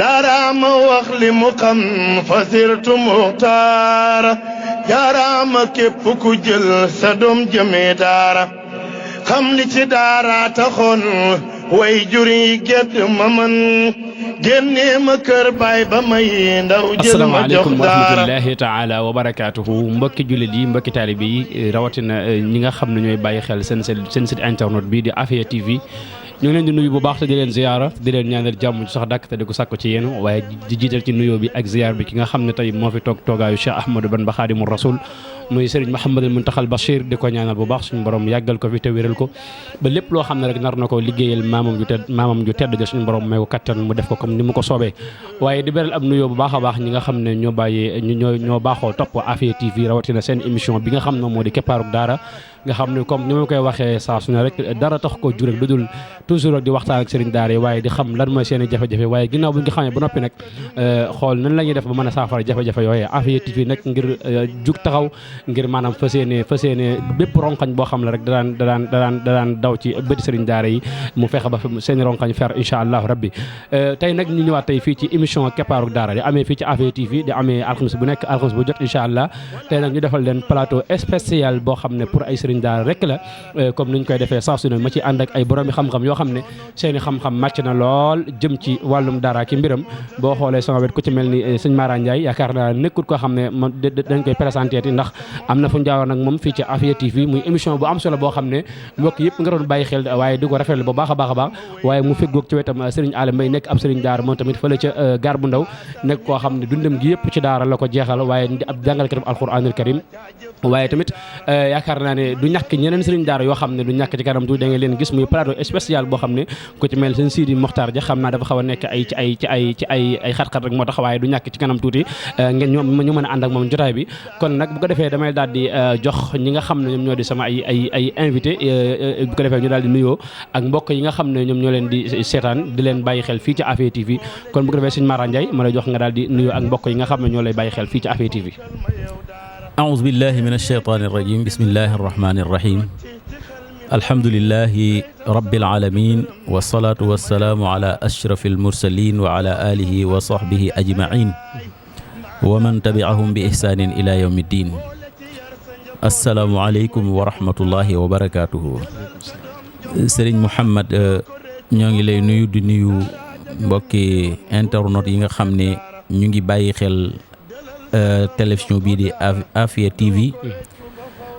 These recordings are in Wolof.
daaraama wax li mu xam fasirtu muxtaara jaaraama képp ku jël sa doom jëmee daara xam li ci daara taxoon way jur yi gedd ma man génnee ma kër baay ba may ndaw jël ma jox asalaamaaleykum wa daara rahmatullahi taala wa barakaatuhu mbokki jullit yi mbokki taalibe yi rawatina ñi nga xam ne ñooy bàyyi xel seen site internet bii di Afia TV ñu ngi leen di nuyu bu baax te di leen ziyaara di leen ñaanal jàmm ci sax dàkk te di ko sàkku ci yéen waaye di jiital ci nuyoo bi ak ziyaar bi ki nga xam ne tey moo fi toog toogaayu Cheikh Ahmadou Bamba Khadimou Rasoul muy Serigne Mouhamadul Muntaxal Bachir di ko ñaanal bu baax suñu borom yàggal ko fi te wéral ko ba lépp loo xam ne rek nar na ko liggéeyal maamam ju tedd ja suñu borom may ko kattan mu def ko comme ni mu ko soobee waaye di beral ab nuyoo bu baax a baax ñi nga xam ne ñoo baaxoo topp Afia TV rawatina seen émission bi nga xam ne moo di Keppaaruk Daara nga xam ne comme ni ma koy waxee saa su ne rek dara tax ko jur rek lu dul toujours rek di waxtaan ak sëriñ daara yi waaye di xam lan mooy seen i jafe-jafe waaye ginnaaw bu ñu ko xamee ba noppi nag xool nan la ñuy def ba mën a saafara jafe-jafe yooyee Afia TV nag ngir jug taxaw ngir maanaam fas yéene bépp ronkañ boo xam ne rek daan daw ci bëti sëriñ daara yi mu fexe ba seen i ronkañ fer incha allahu rabbi tey nag ñu ñëwaat tey fii ci émission Keppaaruk Daara di amee fii ci Afia TV di amee alxames bu nekk alxames bu jot incha allah tey nag ñu defal leen plateau spécial boo xam ne pour ay sëriñ daara rek la comme niñ koy defee saa su ne ma ci ànd ak ay boroomi xam-xam yoo xam ne seeni xam-xam màcc na lool jëm ci wàllum daara ki mbiram boo xoolee sama wet ku ci mel ni sëñ Mara Ndiaye yaakaar naa nekkul koo xam ne moom dañ koy présenté ti ndax am na fu ñu jaawoon ak moom fii ci Afia TV muy émission bu am solo boo xam ne mbokk yëpp nga doon bàyyi xel waaye di ko rafetlu bu baax a baax waaye mu feggoog ci wetam sëriñ Aly Mbaye nekk ab sëriñ daara moom tamit fële ca gaar bu ndaw nekk koo xam ne dundam gi yëpp ci daara la ko jeexal waaye di ab jàngalekatam alquranul karim waaye tamit yaakaar naa ne du ñàkk ñeneen sëriñ daara yoo xam ne du ñàkk ci kanam tuuti da nga leen gis muy plateau spécial boo xam ne ku ci mel seen Sidi Mokhtar ja xam naa dafa xaw a nekk ay xat-xat rek moo tax waaye du ñàkk ci kanam tuuti ngeen ñu mën a ànd ak moom jotaay bi kon nag bu ko defee damay daal di jox ñi nga xam ne ñoom ñoo di sama ay invité bu ko defee ñu daal di nuyoo ak mbokk yi nga xam ne ñoom ñoo leen di seetaan di leen bàyyi xel fii ci Afia TV kon bu ko defee sëñ Mara Ndiaye ma lay jox nga daal di nuyoo ak mbokk yi nga xam ne ñoo lay bàyyi xel fii ci Afia TV. أعوذ بالله من الشيطان الرجيم بسم الله الرحمن الرحيم الحمد لله رب العالمين والصلاة والسلام على أشرف المرسلين وعلى آله وصحبه أجمعين ومن تبعهم بإحسان إلى يوم الدين السلام عليكم ورحمة الله وبركاته Serigne Mouhamed ñoo ngi lay nuyu di nuyu mbokki internet yi nga xam ne ñu ngi bàyyi xel télévision bii di Afia TV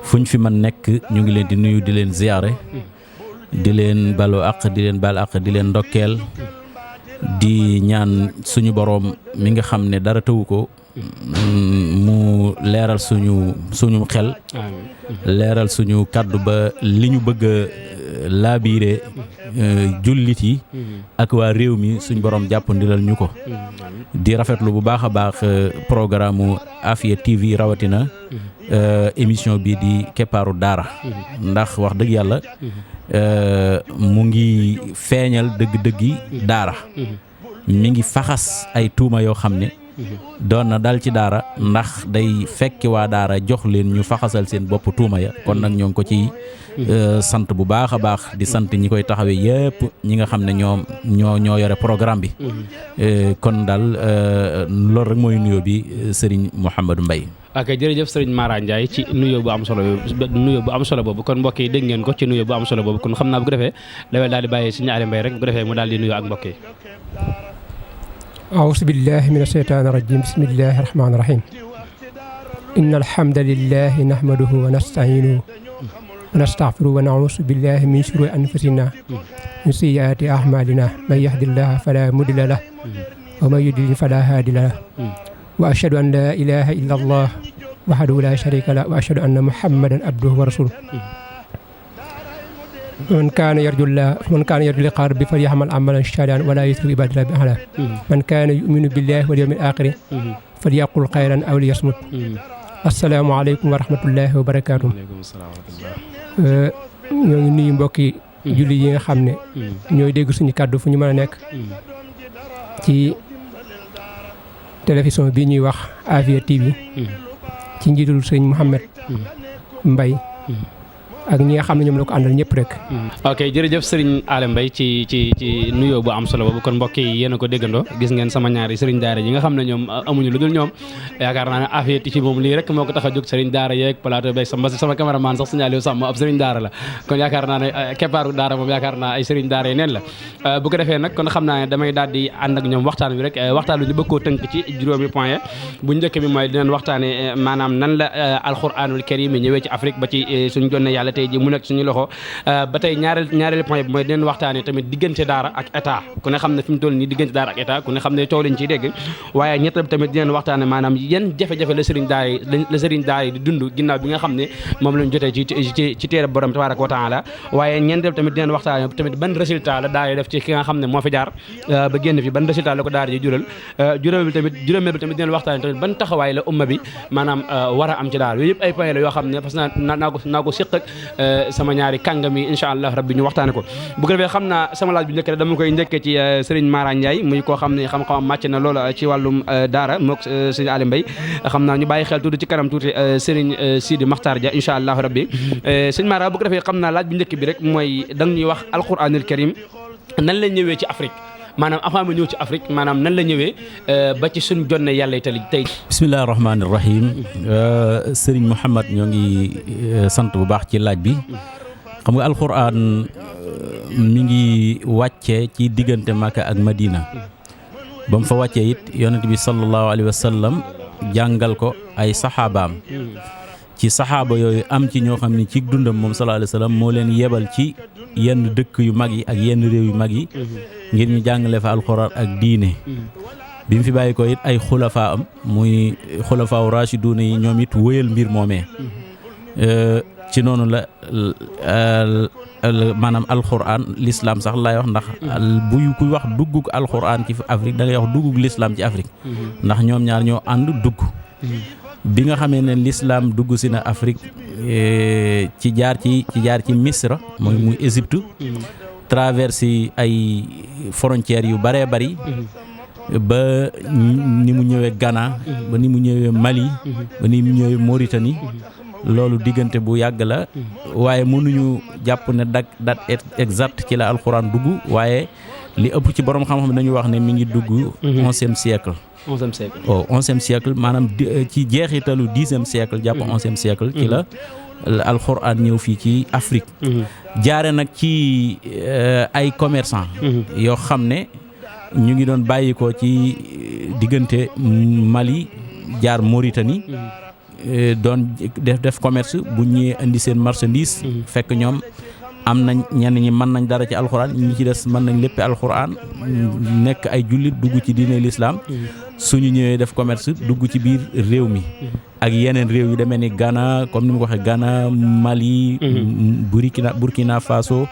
fu ñu fi mën nekk ñu ngi leen di nuyu di leen ziyaare di leen balu àq di leen bal àq di leen ndokkeel di ñaan suñu boroom mi nga xam ne dara tëwu ko mu leeral suñu xel leeral suñu kàddu ba li ñu bëgg a laabiire jullit yi ak waa réew mi suñ borom jàppandilal ñu ko di rafetlu bu baax a baax programme Afia TV rawatina émission bi di Keppaaru Daara ndax wax dëgg yàlla mu ngi feeñal dëgg-dëggi daara mi ngi faxas ay tuuma yoo xam ne doon na dal ci daara ndax day fekki waa daara jox leen ñu faxasal seen bopp tuuma ya kon nag ñoo ngi ko ci sant bu baax a baax di sant ñi koy taxawee yëpp ñi nga xam ne ñoo yore programme bi kon daal loolu rek mooy nuyoo bi Serigne Mouhamadou Mbaye ok jërëjëf Serigne Mara Ndiaye ci nuyoo bu am solo boobu kon mbokk yi dégg ngeen ko ci nuyoo bu am solo boobu kon xam naa bu ko defee dawel daal di bàyyi Serigne Aly Mbaye rek bu ko defee mu daal di nuyoo ak mbokk yi أعوذ بالله من الشيطان الرجيم بسم الله الرحمن الرحيم إن الحمد لله نحمده ونستعينه ونستغفره ونعوذ بالله من شرور أنفسنا من سيئات أعمالنا من يهد الله فلا مضل له ومن يضلل فلا هادي له وأشهد أن لا إله إلا الله وحده لا شريك له وأشهد أن محمدا عبده ورسوله من كان يرجو لقاء ربه فليعمل عملا صالحا ولا يشرك بعبادة الله أحدا من كان يؤمن بالله واليوم الآخر فليقل خيرا أو ليصمت السلام عليكم ورحمة الله وبركاته ñoo ngi nuyu mbokki julli yi nga xam ne ñooy dégg suñu kàddu fu ñu mën a nekk ci télévision bi ñuy wax Afia TV ci njiitul sëñ Mouhamed Mbaye ak ñi nga xam ne ñoom la ko àndal ñëpp rek. ok jërëjëf Serigne Alé Mbaye ci nuyoo bu am solo boobu kon mbokk yi yéen a ko déggandoo gis ngeen sama ñaari Serigne Daara yi nga xam ne ñoom amuñu lu dul ñoom yaakaar naa ne Afia TV moom lii rek moo ko tax a jóg Serigne Daara yeeg plateau beeg sama cameraman sax signalé Samba ab Serigne Daara la kon yaakaar naa ne keppaaru Daara moom yaakaar naa ay Serigne Daara yi neen la bu ko defee nag kon xam naa ne damay daal di ànd ak ñoom waxtaan wi rek waxtaan wi ñu bëgg koo tënk ci juróomi point bu njëkk bi mooy dinañ waxtaane maanaam nan la alquranul karim ñëwee ci Afrique ba ci suñu jonne yàlla tey ji mu nekk suñu loxo ba tey ñaareelu point bi mooy dinañ waxtaane tamit diggante daara ak état ku ne xam ne fi mu toll nii diggante daara ak état ku ne xam ne coow lañ ciy dégg waaye ñetteel bi tamit dinañ waxtaane maanaam yan jafe-jafe la sëriñ daara yi di dund ginnaaw bi nga xam ne moom lañ jotee ci téere borom tabaraka wa taala waaye ñeenteel tamit dinañ waxtaane tamit ban résultat la daara yi def ci ki nga xam ne moo fi jaar ba génn fi ban résultat la ko daara ji jural juróomeel bi tamit dinañ waxtaane tamit ban taxawaay la umma bi maanaam war a am ci daara yooyu yëpp ay point la yoo xam ne parce que naa ko siq ak sama ñaari kàngam yi incha allah rabbi ñu waxtaane ko bu ko defee xam naa sama laaj bu njëkk rek dama koy njëkkee ci Serigne Mara Ndiaye muy koo xam ne xam-xamam màcc na lool ci wàllum daara mook Serigne Alé Mbaye xam naa ñu bàyyi xel tuuti ci kanam tuuti Serigne Sidi Makhtar Dia incha allah rabbi Serigne Mara bu ko defee xam naa laaj bu njëkk bi rek mooy da nga ñuy wax alquranul karim nan la ñëwee ci Afrique maanaam avant ma ñëw ci Afrique maanaam nan la ñëwee ba ci suñu jonne yàlla tey. bismillahi rahmaani rahim Serigne Mouhamed ñoo ngi sant bu baax ci laaj bi xam nga alquran mi ngi wàccee ci diggante Makka ak Madina ba mu fa wàccee it yonent bi sallallahu alayhi wa sallam jàngal ko ay saxaabaam ci saxaaba yooyu am ci ñoo xam ne ci dundam moom sallallahu alayhi wa sallam moo leen yebal ci yenn dëkk yu mag yi ak yenn réew yu mag yi ngir ñu jàngale fa alxuraan ak diine bi mu fi bàyyi ko it ay xulafaa am muy xulafaa raashiduuna yi ñoom it wëyal mbir moomee ci noonu la maanaam alxuraan l'islam sax laay wax ndax buy kuy wax duggug alxuraan ci Afrique da ngay wax duggug l'islam ci Afrique ndax ñoom ñaar ñoo ànd dugg bi nga xamee ne l'islam dugg si na Afrique ci jaar ci Misra muy Égypte traversé ay frontières yu bëree bëri ba ni mu ñëwee Ghana ba ni mu ñëwee Mali ba ni mu ñëwee Mauritanie loolu diggante bu yàgg la waaye mënuñu jàpp ne date exact ci la alxuraan dugg waaye li ëpp ci borom xam-xam dañuy wax ne mi ngi dugg 11e siècle. 11e siècle maanaam ci jeexitalu 10e siècle jàpp 11e siècle ci la alxuraan ñëw fii ci Afrique jaare nag ci ay commerçant yoo xam ne ñu ngi doon bàyyi ko ci diggante Mali jaar Mauritanie doon def commerce bu ñëwee indi seen marchandise fekk ñoom am nañ ñenn ñi mën nañ dara ci alxuraan ñi ci des mën nañ lépp alxuraan nekk ay jullit dugg ci diine l'islam suñu ñëwee def commerce dugg ci biir réew mi ak yeneen réew yu demee ni Ghana comme ni ma ko waxee Ghana Mali Burkina Faso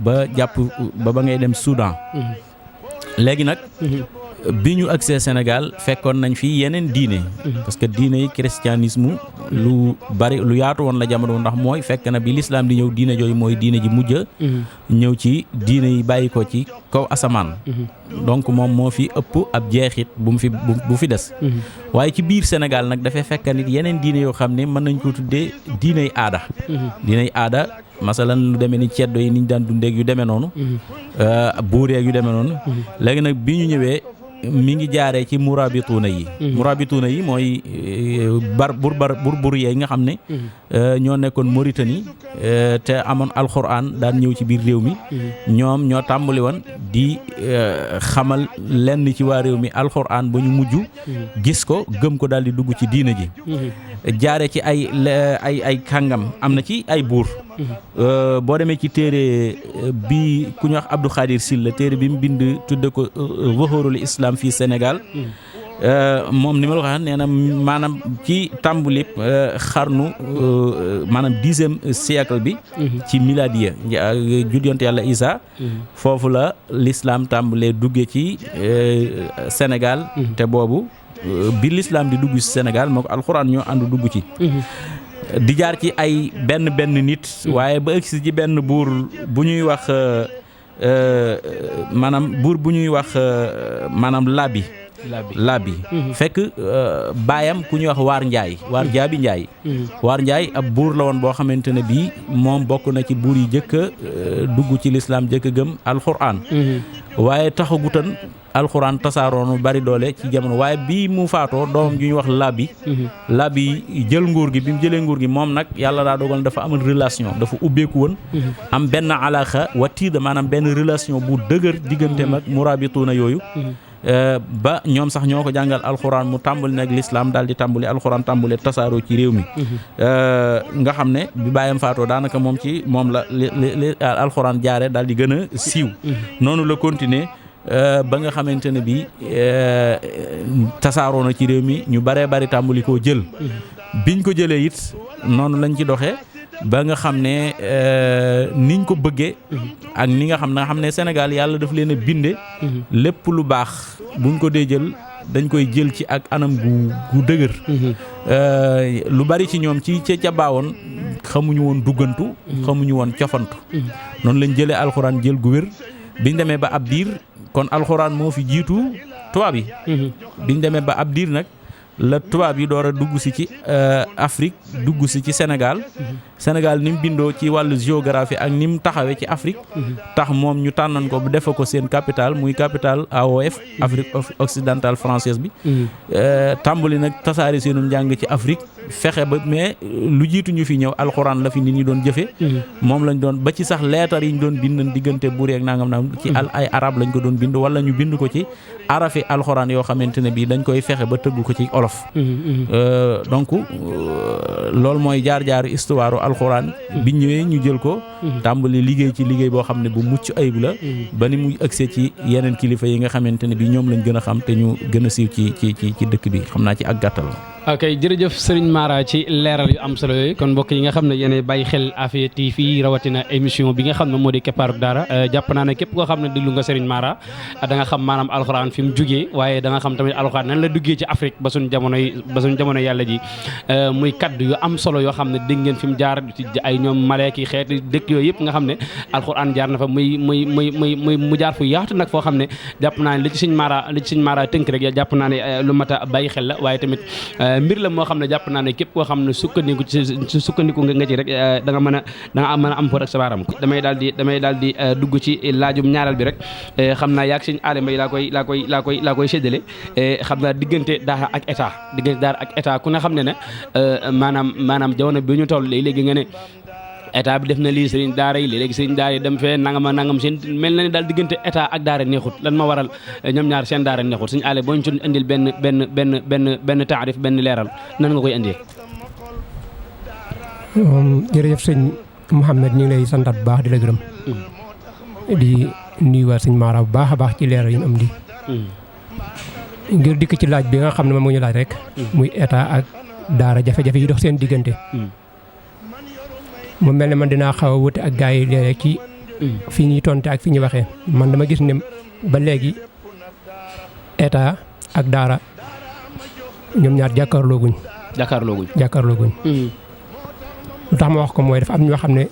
ba jàpp ba ngay dem Soudan léegi nag bi ñu agsee Sénégal fekkoon nañ fi yeneen diine parce que diine yi christianisme lu bari lu yaatu woon la jamono ndax mooy fekk na bi l'islam di ñëw diine jooyu mooy diine ji mujj ñëw ci diine yi bàyyi ko ci kaw asamaan donc moom moo fi ëpp ab jeexit bu fi des waaye ci biir Sénégal nag dafay fekk nit yeneen diine yoo xam ne mën nañ ko tuddee diiney aada diiney aada masalan lu demee ni ceddo yi niñ daan dundeeg yu demee noonu buureeg yu demee noonu léegi nag bi ñu ñëwee mi ngi jaaree ci murabituuna yi mooy burbur yi nga xam ne ñoo nekkoon Mauritanie te amoon alxuraan daan ñëw ci biir réew mi ñoom ñoo tàmbali woon di xamal lenn ci waa réew mi alxuraan ba ñu mujj gis ko gëm ko daal di dugg ci diina ji jaare ci ay kàngam am na ci ay buur boo demee ci téere bi ku ñu wax Abdou Khadir Sylla téere bi mu bind tudde ko Zuhurul Islam fii Sénégal moom ni ma la ko waxee nee na maanaam ci tàmbali xarnu maanaam 10e siècle bi ci miladiya judd yàlla Isa foofu la l'islam tàmbalee dugge ci Sénégal te boobu bi l'islam di dugg ci Sénégal moo ko alxuraan ñoo ànd dugg ci di jaar ci ay benn nit waaye ba agsi ci benn buur bu ñuy wax maanaam buur bu ñuy wax maanaam Labi Labi fekk baayam ku ñuy wax Waar Njaay Waar Jaabi Njaay Waar Njaay ab buur la woon boo xamante ne bii moom bokk na ci buur yi jëkk a dugg ci lislaam jëkk a gëm alxuraan waaye taxagutan alxuraan tasaaroonu bari doole ci jamono waaye bii mu faatoo doomam ju ñuy wax Labi jël nguur gi bi mu jëlee nguur gi moom nag yàlla daa dogal dafa amal relation dafa ubbeeku woon am benn alaaka watiida maanaam benn relation bu dëgër digganteem ak murabituuna yooyu ba ñoom sax ñoo ko jàngal alxuraan mu tàmbali nag lislaam daal di tàmbali alxuraan tàmbali tasaaroo ci réew mi nga xam ne bi bàyyam faatoo daanaka moom la li alxuraan jaare daal di gën a siiw noonu la continuer ba nga xamante ne bi tasaaroo na ci réew mi ñu baree bari tàmbali koo jël biñ ko jëlee it noonu lañ ci doxee ba nga xam ne niñ ko bëggee ak ni nga xam ne Sénégal yàlla daf leen a binde lépp lu baax buñ ko dee jël dañ koy jël ci ak anam gu dëgër lu bari ci ñoom ci ca baawoon xamuñu woon duggantu xamuñu woon cofantu noonu lañ jëlee alxuraan jël gu wér biñ demee ba ab diir kon alxuraan moo fi jiitu tubaab yi biñ demee ba ab diir nag la tubaab yi door a dugg si ci Afrique dugg si ci Sénégal ni mu bindoo ci wàllu géographie ak ni mu taxawee ci Afrique tax moom ñu tànnan ko bu defe ko seen capitale muy capitale AOF Afrique occidentale française bi tàmbali nag tasaari seenum njàng ci Afrique fexe ba mais lu jiitu ñu fi ñëw alxuraan la fi nit ñi doon jëfe moom lañ doon ba ci sax leetar yi ñu doon bind diggante buur ak nangam naam ci ay arab lañ ko doon bind wala ñu bind ko ci arafi alxuraan yoo xamante ne bii dañ koy fexe ba tëgg ko ci olof donc loolu mooy jaar-jaaru histoire alxuraan bi ñëwee ñu jël ko tàmbali liggéey ci liggéey boo xam ne bu mucc ayib la ba ni muy ëgsee ci yeneen kilifa yi nga xamante ne bi ñoom lañ gën a xam te ñu gën a siiw ci dëkk bi xam naa ci ak gàttal. ok jërëjëf Serigne Mara ci leeral yu am solo yooyu kon mbokk yi nga xam ne yéen bàyyi xel Afia TV rawatina émission bi nga xam ne moo di Keppaaru Daara jàpp naa ne képp koo xam ne déglu nga Serigne Mara da nga xam maanaam alxuraan fi mu jugee waaye da nga xam tamit alxuraan nan la duggee ci Afrique ba suñ jamono yàlla ji muy kaddu yu am solo yoo xam ne dégg ngeen fi mu jaar ci ay ñoom maleeki xeeti dëkk yooyu yëpp nga xam ne alxuraan jaar na fa muy mu jaar fu yaatu nag foo xam ne jàpp naa ne li ci Serigne Mara tënk rek jàpp naa ne lu mat a bàyyi xel la waaye tamit mbir la moo xam ne jàpp naa ne képp koo xam ne sukkandiku nga ci rek da nga mën a am fo rek sa baaram damay daal di dugg ci laajum ñaareel bi rek xam naa yaag Sëñ Aly Mbaye laa koy séddale xam naa diggante daara ak état ku ne xam ne maanaam jamono bi ñu toll léegi nga ne état bi def na lii sëriñ daara yi léegi sëriñ daara yi dem fee nangam seen mel na ni daal diggante état ak daara neexut lan ma waral ñoom ñaar seen daara neexut Sëñ Aly boo ñu ci indil benn taarif benn leeral nan nga koy indee. jërëjëf sëñ Mouhamed ñu ngi lay santat bu baax di la gërëm di nuyuwaat Sëñ Mara bu baax a baax ci leeral yi mu am di ngir dikk ci laaj bi nga xam ne moom moo ñu laaj rek muy état ak daara jafe-jafe yi dox seen diggante mu mel ne man dinaa xaw a wute ak gars yi léeg-léeg ci fi ñuy tonte ak fi ñuy waxee man dama gis ne ba léegi état ak daara ñoom ñaar jàkkaarlooguñ lu tax ma wax ko mooy dafa am ñoo xam ne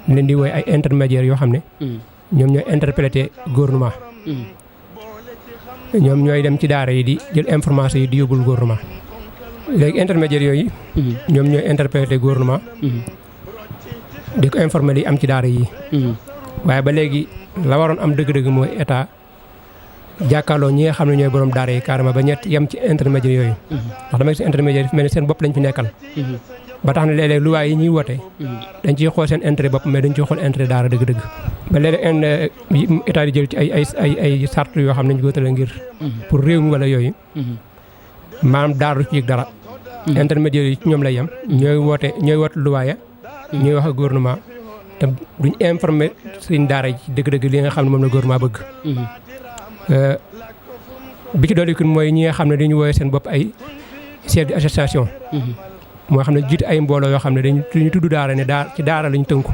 leen di woy ay intermédiaires yoo xam ne ñoom ñooy interpréter gouvernement ñoom ñooy dem ci daara yi di jël information yi di yóbbul gouvernement léegi intermédiaires yooyu ñoom ñooy interpréter gouvernement di ko informer li am ci daara yi waaye ba léegi la waroon am dëgg-dëgg mooy état jàkkaarloo ñi nga xam ne ñooy borom daara yi carrément ba ñett yem ci intermédiaire yooyu ndax dama gis intermédiaire yi mel ni seen bopp lañ fi nekkal ba tax na léeg-léeg luwaay yi ñuy woote dañ ciy xool seen intérêt bopp mais dañ ciy xool intérêt daara dëgg-dëgg ba léeg-léeg état di jël ci ay sart yoo xam ne ñu ko tëral ngir pour réew mi wala yooyu maanaam daara du ci yëg dara intermédiaire yi ci ñoom lay yem ñooy woote luwaaya ñuy wax ak gouvernement te duñ informé seen daara yi ci dëgg-dëgg li nga xam ne moom la gouvernement bëgg bi ci dolli mooy ñi nga xam ne dañu woowee seen bopp ay chef d'association moo xam ne jiite ay mbooloo yoo xam ne dañu tudd daara ne ci daara lañu tënku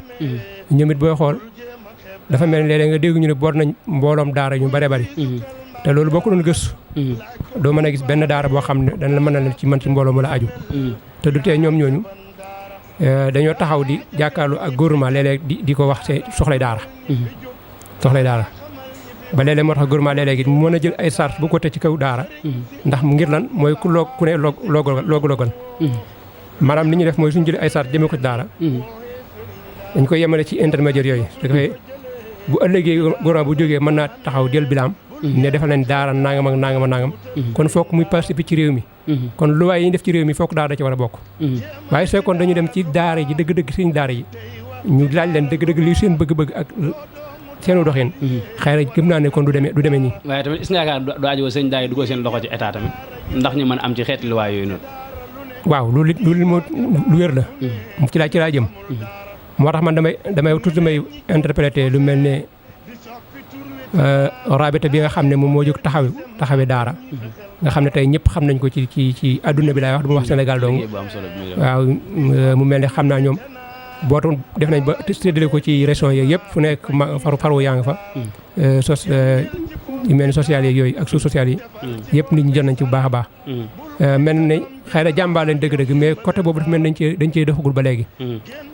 ñoom it booy xool dafa mel ni léeg-léeg nga dégg ñu ne boot nañ mbooloom daara ñu bare bari te loolu boo ko doon gëstu doo mën a gis benn daara boo xam ne dañ la mën a ci man ci mbooloo mu la aju te du tee ñoom ñooñu dañoo taxaw di jàkkaarloo ak gouvernement léeg-léeg di ko wax see soxlay daara ba léeg-léeg moo tax gouvernement léeg-léegi mu mën a jël ay charge bu ko teg ci kaw daara ndax ngir lan mooy ku ne loogu maanaam li ñuy def mooy suñu jëlee ay charge jëmee ko ci daara dañ koy yemale ci intermédiaire yooyu su defee bu ëllëgee gouvernement bu jógee mën naa taxaw jël bilaam ne defal leen daara nangam ak nangam ak nangam kon fokk muy participer ci réew mi kon luwaay yi ñu def ci réew mi fokk daara da ci war a bokk waaye su fekkoon dañu dem ci daara ji dëgg-dëgg seen daara yi ñu laaj leen dëgg-dëgg li seen bëgg-bëgg ak seenu doxin xëy na gëm naa ne kon du demee nii. waaye tamit is nga yaakaar du aajowoo seen daara yi dugal seen loxo ci état tamit ndax ñu mën am ci xeeti luwaay yooyu noonu. waaw loolu moo lu wér la. ci laa jëm. moo tax man damay toujours damay interpréter lu mel ne rabita bi nga xam ne moom moo jóg taxawi daara. nga xam ne tey ñëpp xam nañ ko ci adduna bi laay wax du ma wax Sénégal dong. waaw mu mel ne xam naa ñoom. bootoon def nañ ba séddale ko ci régions yeeg yëpp fu nekk faru yaa nga fa yu mel ni social yeeg yooyu ak sous social yi yëpp nit ñi jot nañ ci bu baax a baax mel ne xëy na jàmbaar leen dëgg-dëgg mais côté boobu dafa mel dañ cee doxagul ba léegi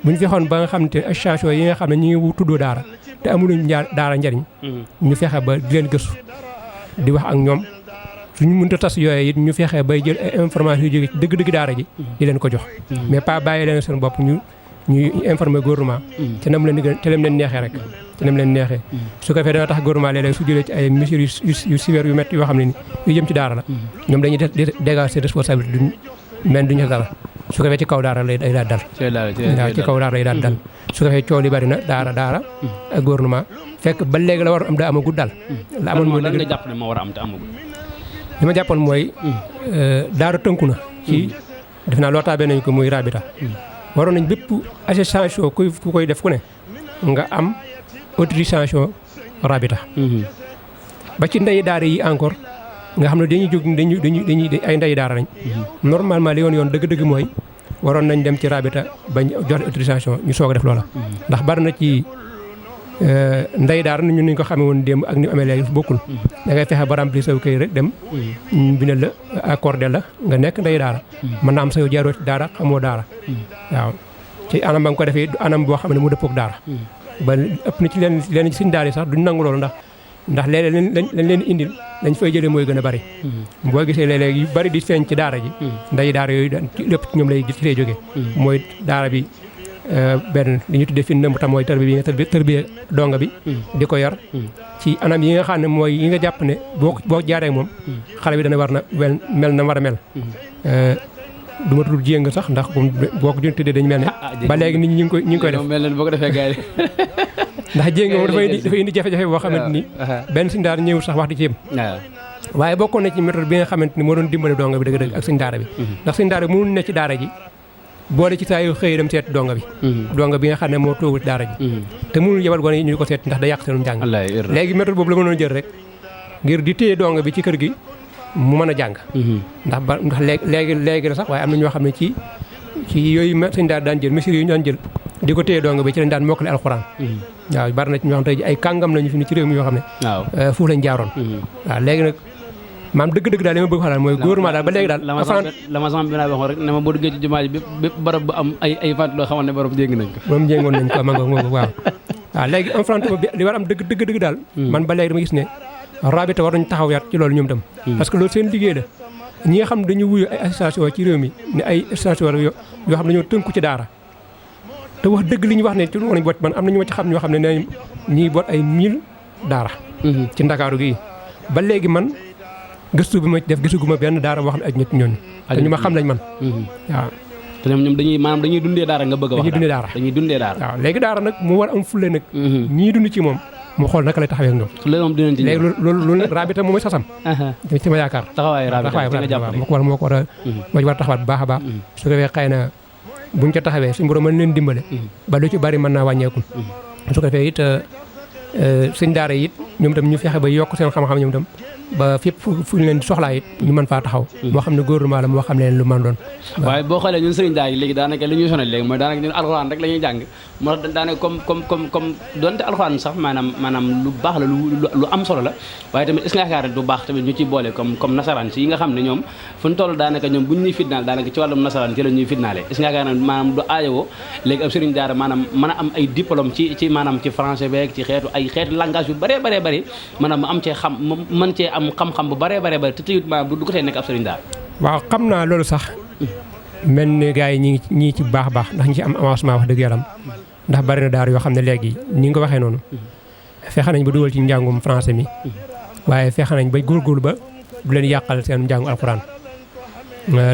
bu ñu fexoon ba nga xam ne association yi nga xam ne ñu ngi tuddoo daara te amuluñ daara njariñ ñu fexe ba di leen gëstu di wax ak ñoom suñu mënta tas yooyu it ñu fexe bay jël ay information yu jóge ci dëgg-dëgg daara ji di leen ko jox mais pas bàyyi leen seen bopp ñu informer gouvernement te nam leen te lam leen neexee rek te nam leen neexee su ko defee dana tax gouvernement léeg-léeg su jëlee ci ay mesures yu sévères yu métti yoo xam ne ni yu jëm ci daara la ñoom dañuy dégager seen responsabilité duñu dara su ko defee ci kaw daara lay daal dal waaw ci kaw daara lay daal dal su ko defee coow li bari na daara ak gouvernement fekk ba léegi la war am da amagul dal la amoon mooy lan nga jàpp ne moo war a am te amagul li ma jàppoon mooy daara tënku na ci def naa loo taabee nañ ko muy rabita waroon nañ bépp association ku koy def ku ne nga am autorisation rabita ba ci ndey daara yi encore nga xam ne dañuy jóg dañuy ay ndey daara lañ normalement li yoon dëgg-dëgg mooy waroon nañ dem ci rabita bañ joxe autorisation ñu soog a def loola ndax bari na ci ndey daara ñun ñu ko xamee woon démb ak ni amee léegi bokkul da ngay fexe ba remplir saw këy rek dem bindal la accordé la nga nekk ndey daara mën naa am sa yow jaaroo ci daara xamoo daara waaw ci anam ba nga ko defee anam boo xam ne mu dëppook daara ba ëpp na ci leen ci suñu daara yi sax duñ nangu loolu ndax léeg-léeg lañ leen indil lañ fay jëlee mooy gën a bari boo gisee léeg-léeg yu bari di feeñ ci daara ji ndey daara yooyu lépp ci ñoom lay ci lay jógee mooy daara bi benn li ñu tuddee fi nëmb tam mooy tërbiya donga bi di ko yar ci anam yi nga xam ne mooy yi nga jàpp ne boo jaaree moom xale bi dana war na mel na war a mel du ma tudd jéng sax ndax boo ko tuddee dañu mel ne ba léegi nit ñi ngi koy def boo ko defee gars yi ndax jéng moom dafa indi jafe-jafe boo xamante ni benn suñu daara ñëwul sax wax di ci yem waaye bokkoon na ci méthode bi nga xamante ni moo doon dimbale donga bi dëgg-dëgg ak suñu daara bi ndax suñu daara bi mënul ne ci daara ji boole ci saa yu xëy dem seet donga bi nga xam ne moo toogu ci daara ji te mënul yebal gone yi ñu ko seet ndax da yàq seenum njàng léegi méthode boobu la mënoon jël rek ngir di téye donga bi ci kër gi mu mën a jàng ndax léegi la sax waaye am na ñoo xam ne ci yooyu sëñ daara daan jël mesures yi ñu daan jël di ko téye donga bi ci lañ daan mokkale alxuraan waaw bari na ci ñoo xam tey ay kàngam lañu fi ni ci réew mi yoo xam ne foofu lañ jaaroon waaw léegi nag maam dëgg-dëgg daal li ma bëgg xalaat mooy gouvernement daal ba léegi daal la ma sama bi naa waxoon rek ne ma boo duggee ci jumaa ji bépp barab bu am ay fant loo xamante ne borom jéng nañ ko borom jéngoon nañ ko mango waaw léegi enfrontement bi li war am dëgg daal man ba léegi dama gis ne rabita war nañ taxaw yaat ci loolu ñoom tam parce que loolu seen liggéey la ñi nga xam ne dañu wuyu ay association ci réew mi ne ay association yoo xam ne dañoo tënku ci daara te wax dëgg li ñu wax ne ci lu boot man am na ñu ma ci xam ñoo xam ne ne ñi boot ay 1000 daara ci Ndakaaru gi ba léegi man gëstu bi ma def gisuguma benn daara wax ne ak ñett ñooñu te ñu ma xam lañ man waaw te ñoom dañuy dundee daara nga bëgg a wax dañuy dundee daara waaw léegi daara nag mu war am fulle nag ñii dund ci moom mu xool naka lay taxawee ak ñoom léegi loolu rabita moom mooy sasam ci ma yaakaar taxawaay rabita moo ko war a taxawaat bu baax a baax su ko defee xëy na buñ ca taxawee suñu borom mën leen dimbale ba lu ci bari mën naa wàññeeku su ko defee it sëñ daara yi it ñoom tam ñu fexe ba yokk seen xam-xam ñoom tam ba fépp fu ñu leen di soxlaa it ñu mën faa taxaw moo xam ne gouvernement la moo xam ne lu mën doon waaye boo xoolee ñun sëriñ daara yi léegi daanaka li ñuy sonal léegi mooy daanaka ñun alxuraan rek la ñuy jàng moo tax daanaka comme donte alxuraan sax maanaam lu baax la lu am solo la waaye tamit est-ce que yaakaar du baax tamit ñu ci boole comme nasaraan si yi nga xam ne ñoom fu ñu toll daanaka ñoom bu ñu ñuy fitnaal daanaka ci wàllum nasaraan ci la ñuy fitnaale est-ce que yaakaar maanaam du aajowoo léegi ab sëriñ daara maanaam mën a am ay diplôme ci maanaam ci français beeg ci xeetu langage yu bëree bari maanaam mu am cee xam mën cee am xam-xam bu baree bari te teyut maanaam du ko tee nekk ab sëriñ daara. waaw xam naa loolu sax mel ni gars yi ñi ci baax ndax ñi ci am avancement wax dëgg yaram ndax bari na daara yoo xam ne léegi ni nga ko waxee noonu fexe nañ ba dugal ci njàngum français mi waaye fexe nañ ba góorgóorlu ba du leen yàqal seen njàngu alxuraan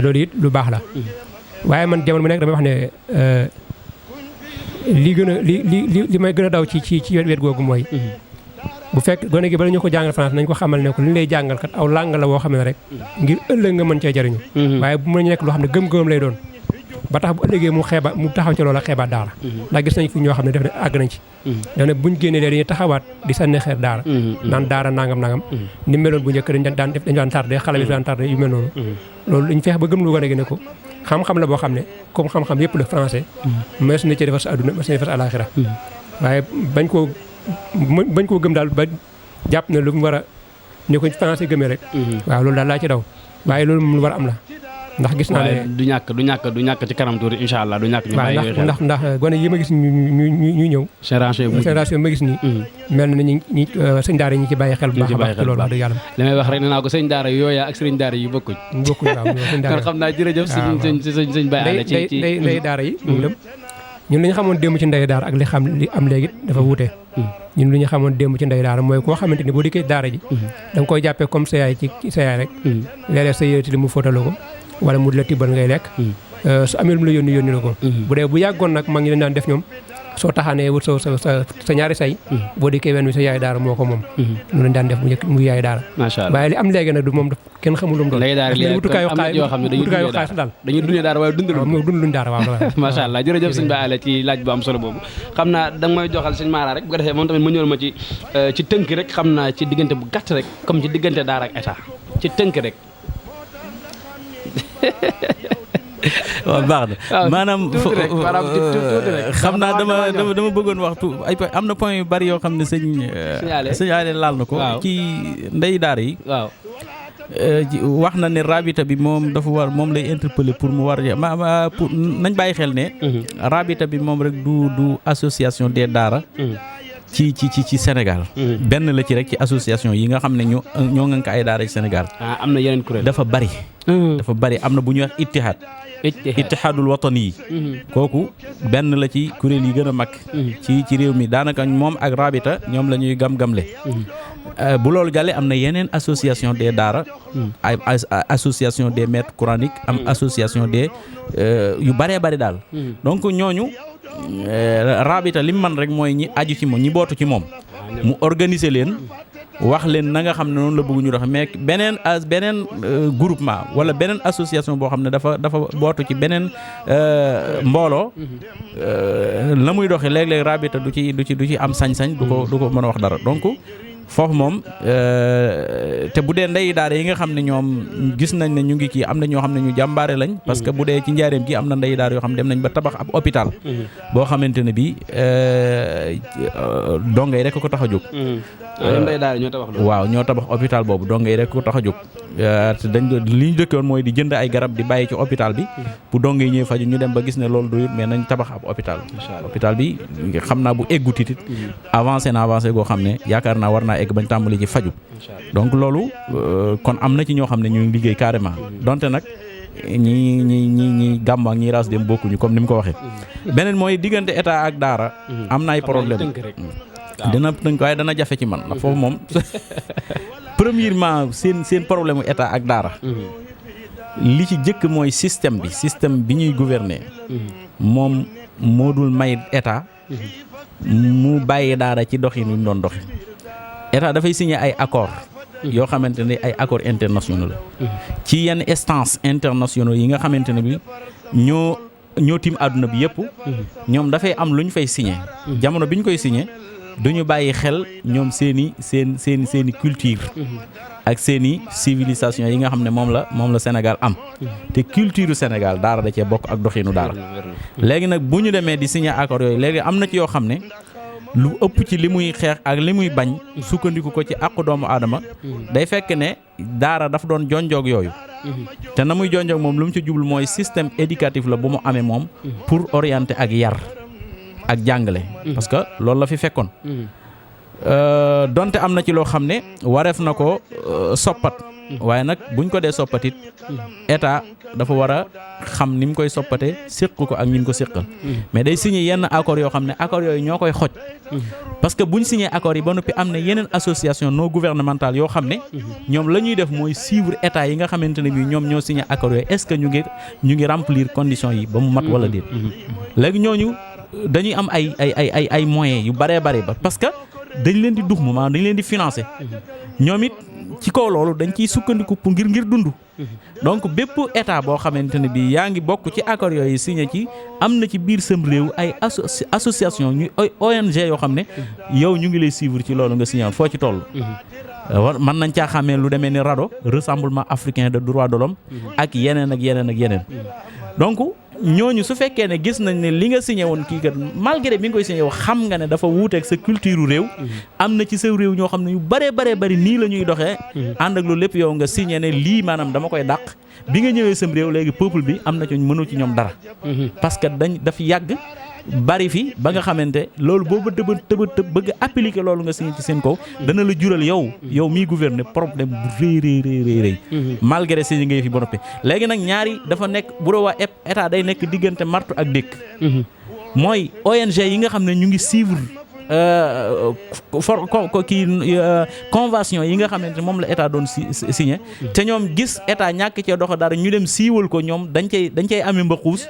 loolu it lu baax la waaye man jamono bu nekk damay wax ne li gën a li may gën a daw ci wet googu mooy bu fekk gone gi bala ñu ko jàngal français nañ ko xamal ne ko li lay jàngal kat aw làng la woo xam ne rek ngir ëllëg nga mën cee jariñu waaye bu mën nekk loo xam ne gëm-gëm lay doon ba tax bu ëllëgee mu taxaw ci loola xeebaat daara ndax gis nañ fi ñoo xam ne def ne àgg nañ ci daf ne buñ génnee dañuy taxawaat di sànni xeer daara naan daara nangam ni meloon bu njëkk dañu daan tardé xale bi daan tardé yu mel noonu loolu dañu feex ba gëm lu gone gi ne ko xam-xam la boo xam ne comme xam-xam yëpp la français mas na ci defar sa àdduna mas na defar sa àlaaxira waaye bañ koo gëm daal ba jàpp ne lu mu war a ne ko français gëmee rek waaw loolu daal laa ci daw waaye loolu moom lu war a am la ndax gis naa ne du ñàkk ci kanam tuuti incha allah du ñàkk ñu bàyyi xel ndax gone yi ma gis ñu ñëw génération ma gis nii mel na ñi sëñ daara yi ñi ci bàyyi xel bu baax a baax ci loolu wax dëgg yàlla li may wax rek nee naa ko sëñ daara yooya ak sëriñ daara yi bokkuñ waaw sëñ daara kon xam naa jërëjëf sëñ Baye Alla ci ndey daara yi ñun li ñu xamoon démb ci ndey daara ak li am léegi dafa wuute ñun li ñu xamoon démb ci ndey daara mooy koo xamante ni boo dikkee daara ji da nga koy jàppee comme sa yaay ci sa yaay rek léeg-léeg sa yéeti li mu fóotalu ko wala mu di la tibbal ngay lekk su amee lu mu la yónni la ko bu dee bu yàggoon nag mag ñi dañ daan def ñoom soo taxaanee wut sa ñaari say boo dikkee wenn wi sa yaay daara moo ko moom lu lañ daan def mu njëkk mu yaay daara waaye li am léegi nag du moom kenn xamul lu mu doon wutukaayu xaalis daal dañuy dundee daara waaye dundaluñ daara waaw macha allah jërëjëf sëñ Baye Alla ci laaj bu am solo boobu xam naa da nga may joxal sëñ Mara rek bu ko defee moom tamit mu ñëwal ma ci tënk rek xam naa ci diggante bu gàtt rek comme ci diggante daara ak état ci tënk rek waaw baax na maanaam xam naa dama bëggoon waxtu am na point yu bari yoo xam ne sëñ Allé laal na ko ci ndey daara yi waaw wax na ne rabita bi moom dafa war moom lay interpeller pour mu war pour nañ bàyyi xel ne rabita bi moom rek du association des daara ci Sénégal benn la ci rek ci association yi nga xam ne ñoo ngeen ko ay daara ci Sénégal am na yeneen kuréel dafa bari am na bu ñuy wax ittihaadul watani yi kooku benn la ci kuréel yi gën a mag ci réew mi daanaka moom ak rabita ñoom la ñuy gam-gamle bu loolu jàllee am na yeneen association des daara ay association des maîtres coraniques am association des yu bëree bëri daal donc ñooñu rabita li mu man rek mooy ñi aju ci moom ñi bootu ci moom mu organiser leen wax leen na nga xam ne noonu la bëgg ñu dox mais beneen groupement wala beneen association boo xam ne dafa bootu ci beneen mbooloo la muy doxee léeg-léeg rabita du ci am sañ-sañ du ko mën a wax dara donc foofu moom te bu dee ndey daara yi nga xam ne ñoom gis nañ ne ñu ngi kii am na ñoo xam ne ñu jàmbaare lañ parce que bu dee ci njaareem gi am na ndey daara yoo xam ne dem nañ ba tabax ab hôpital boo xamante ne bi dongay rek ko tax a jóg ndey daara ñoo tabax waaw ñoo tabax hôpital boobu dongay rek ko tax a jóg te li ñu dëkkoon mooy di jënd ay garab di bàyyi ci hôpital bi bu dongay ñëwee faju ñu dem ba gis ne loolu doyut mais nañ tabax ab hôpital bi xam naa bu eggutit it avancé goo xam ne yaakaar naa war naa egg bañ tàmbali ci faju donc loolu kon am na ci ñoo xam ne ñu ngi liggéey carrément donte nag ñi gàmm ak ñi ras dem bokkuñu comme ni mu ko waxee beneen mooy diggante état ak daara am na ay problème dina tënk waaye dana jafe ci man ndax foofu moom premièrement seen problème état ak daara li ci jëkk mooy système bi ñuy gouverner moom moo dul may état mu bàyyi daara ci doxin wi mu doon doxi état dafay signé ay accord yoo xamante ne ay accord internationaux la ci yenn instance internationaux yi nga xamante ne bi ñoo tiim àdduna bi yëpp ñoom dafay am lu ñu fay signé jamono bi ñu koy signé duñu bàyyi xel ñoom seeni culture ak seeni civilisation yi nga xam ne moom la Sénégal am te culture Sénégal daara da cee bokk ak doxinu daara léegi nag bu ñu demee di signé accord yooyu léegi am na ci yoo xam ne lu ëpp ci li muy xeex ak li muy bañ sukkandiku ko ci àqu doomu aadama day fekk ne daara dafa doon jonjoog yooyu te na muy jonjoog moom lu mu ci jublu mooy système éducatif la bu mu amee moom pour orienter ak yar ak jàngale parce que loolu la fi fekkoon donte am na ci loo xam ne wareef na ko soppat waaye nag buñ ko dee soppatit état dafa war a xam ni mu koy soppate séq ko ak ñi mu ko séqal mais day signé yenn accords yoo xam ne accords yooyu ñoo koy xoj parce que buñ signé accords yi ba noppi am na yeneen association non gouvernementale yoo xam ne ñoom la ñuy def mooy suivre état yi nga xamante ne bi ñoom ñoo signé accords yooyu est-ce que ñu ngi remplir conditions yi ba mu mat wala déet léegi ñooñu dañuy am ay moyens yu baree bare ba parce que dañ leen di dux maanaam dañ leen di financer ñoom it ci kaw loolu dañ ciy sukkandiku pour ngir dund donc bépp état boo xamante ne bi yaa ngi bokk ci accords yooyu signé ci am na ci biir sam réew ay association ñu ONG yoo xam ne yow ñu ngi lay suivre ci loolu nga signé foo ci toll mën nañ caa xàmmee lu demee ni RADDHO Rassemblement africain de droits de l'homme ak yeneen ak yeneen ak yeneen donc ñooñu su fekkee ne gis nañ ne li nga signé woon kii kat malgré bi nga koy signé yow xam nga ne dafa wuuteeg sa culture réew am na ci sa réew ñoo xam ne yu bëree bari nii la ñuy doxee ànd ak loolu lépp yow nga signé ne lii maanaam dama koy dàq bi nga ñëwee sam réew léegi peuple bi am na ci mënoo ci ñoom dara parce que dafa yàgg bari fi ba nga xamante loolu boobu tëb bëgg appliquer loolu nga signé ci seen kaw dana la jural yow miy gouverner problème bu rëy malgré signé ngay fi ba noppi léegi nag ñaari dafa nekk bu doo waa état day nekk diggante martu ak dékk mooy ONG yi nga xam ne ñu ngi suivre convention yi nga xamante ne moom la état doon signé te ñoom gis état ñàkk cee dox dara ñu dem siiwal ko ñoom dañ cay amee mbaxuus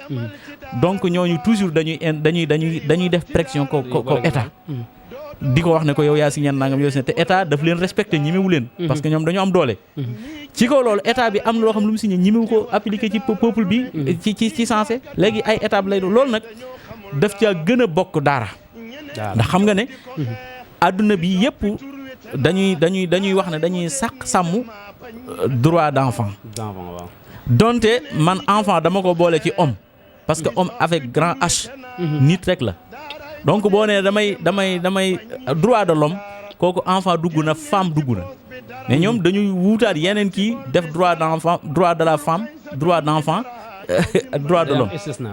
donc ñooñu toujours dañuy def pression ko état di ko wax ne ko yow yaa signé nangam yow signé te état daf leen respecté ñimewu leen parce que ñoom dañoo am doole ci kaw loolu état bi am loo xam lu mu signé ñimewu ko appliqué ci peuple bi ci sensé léegi ay étape lay doon loolu nag daf caa gën a bokk daara ndax xam nga ne adduna bi yëpp dañuy wax ne dañuy sàmm droit d'enfant donte man enfant dama ko boole ci homme parce que homme avec grand H nit rek la donc boo nee damay droit de l'homme kooku enfant dugg na femme dugg na mais ñoom dañuy wuutaat yeneen kii def droit d'enfant droit de la femme droit d'enfant droit de l'homme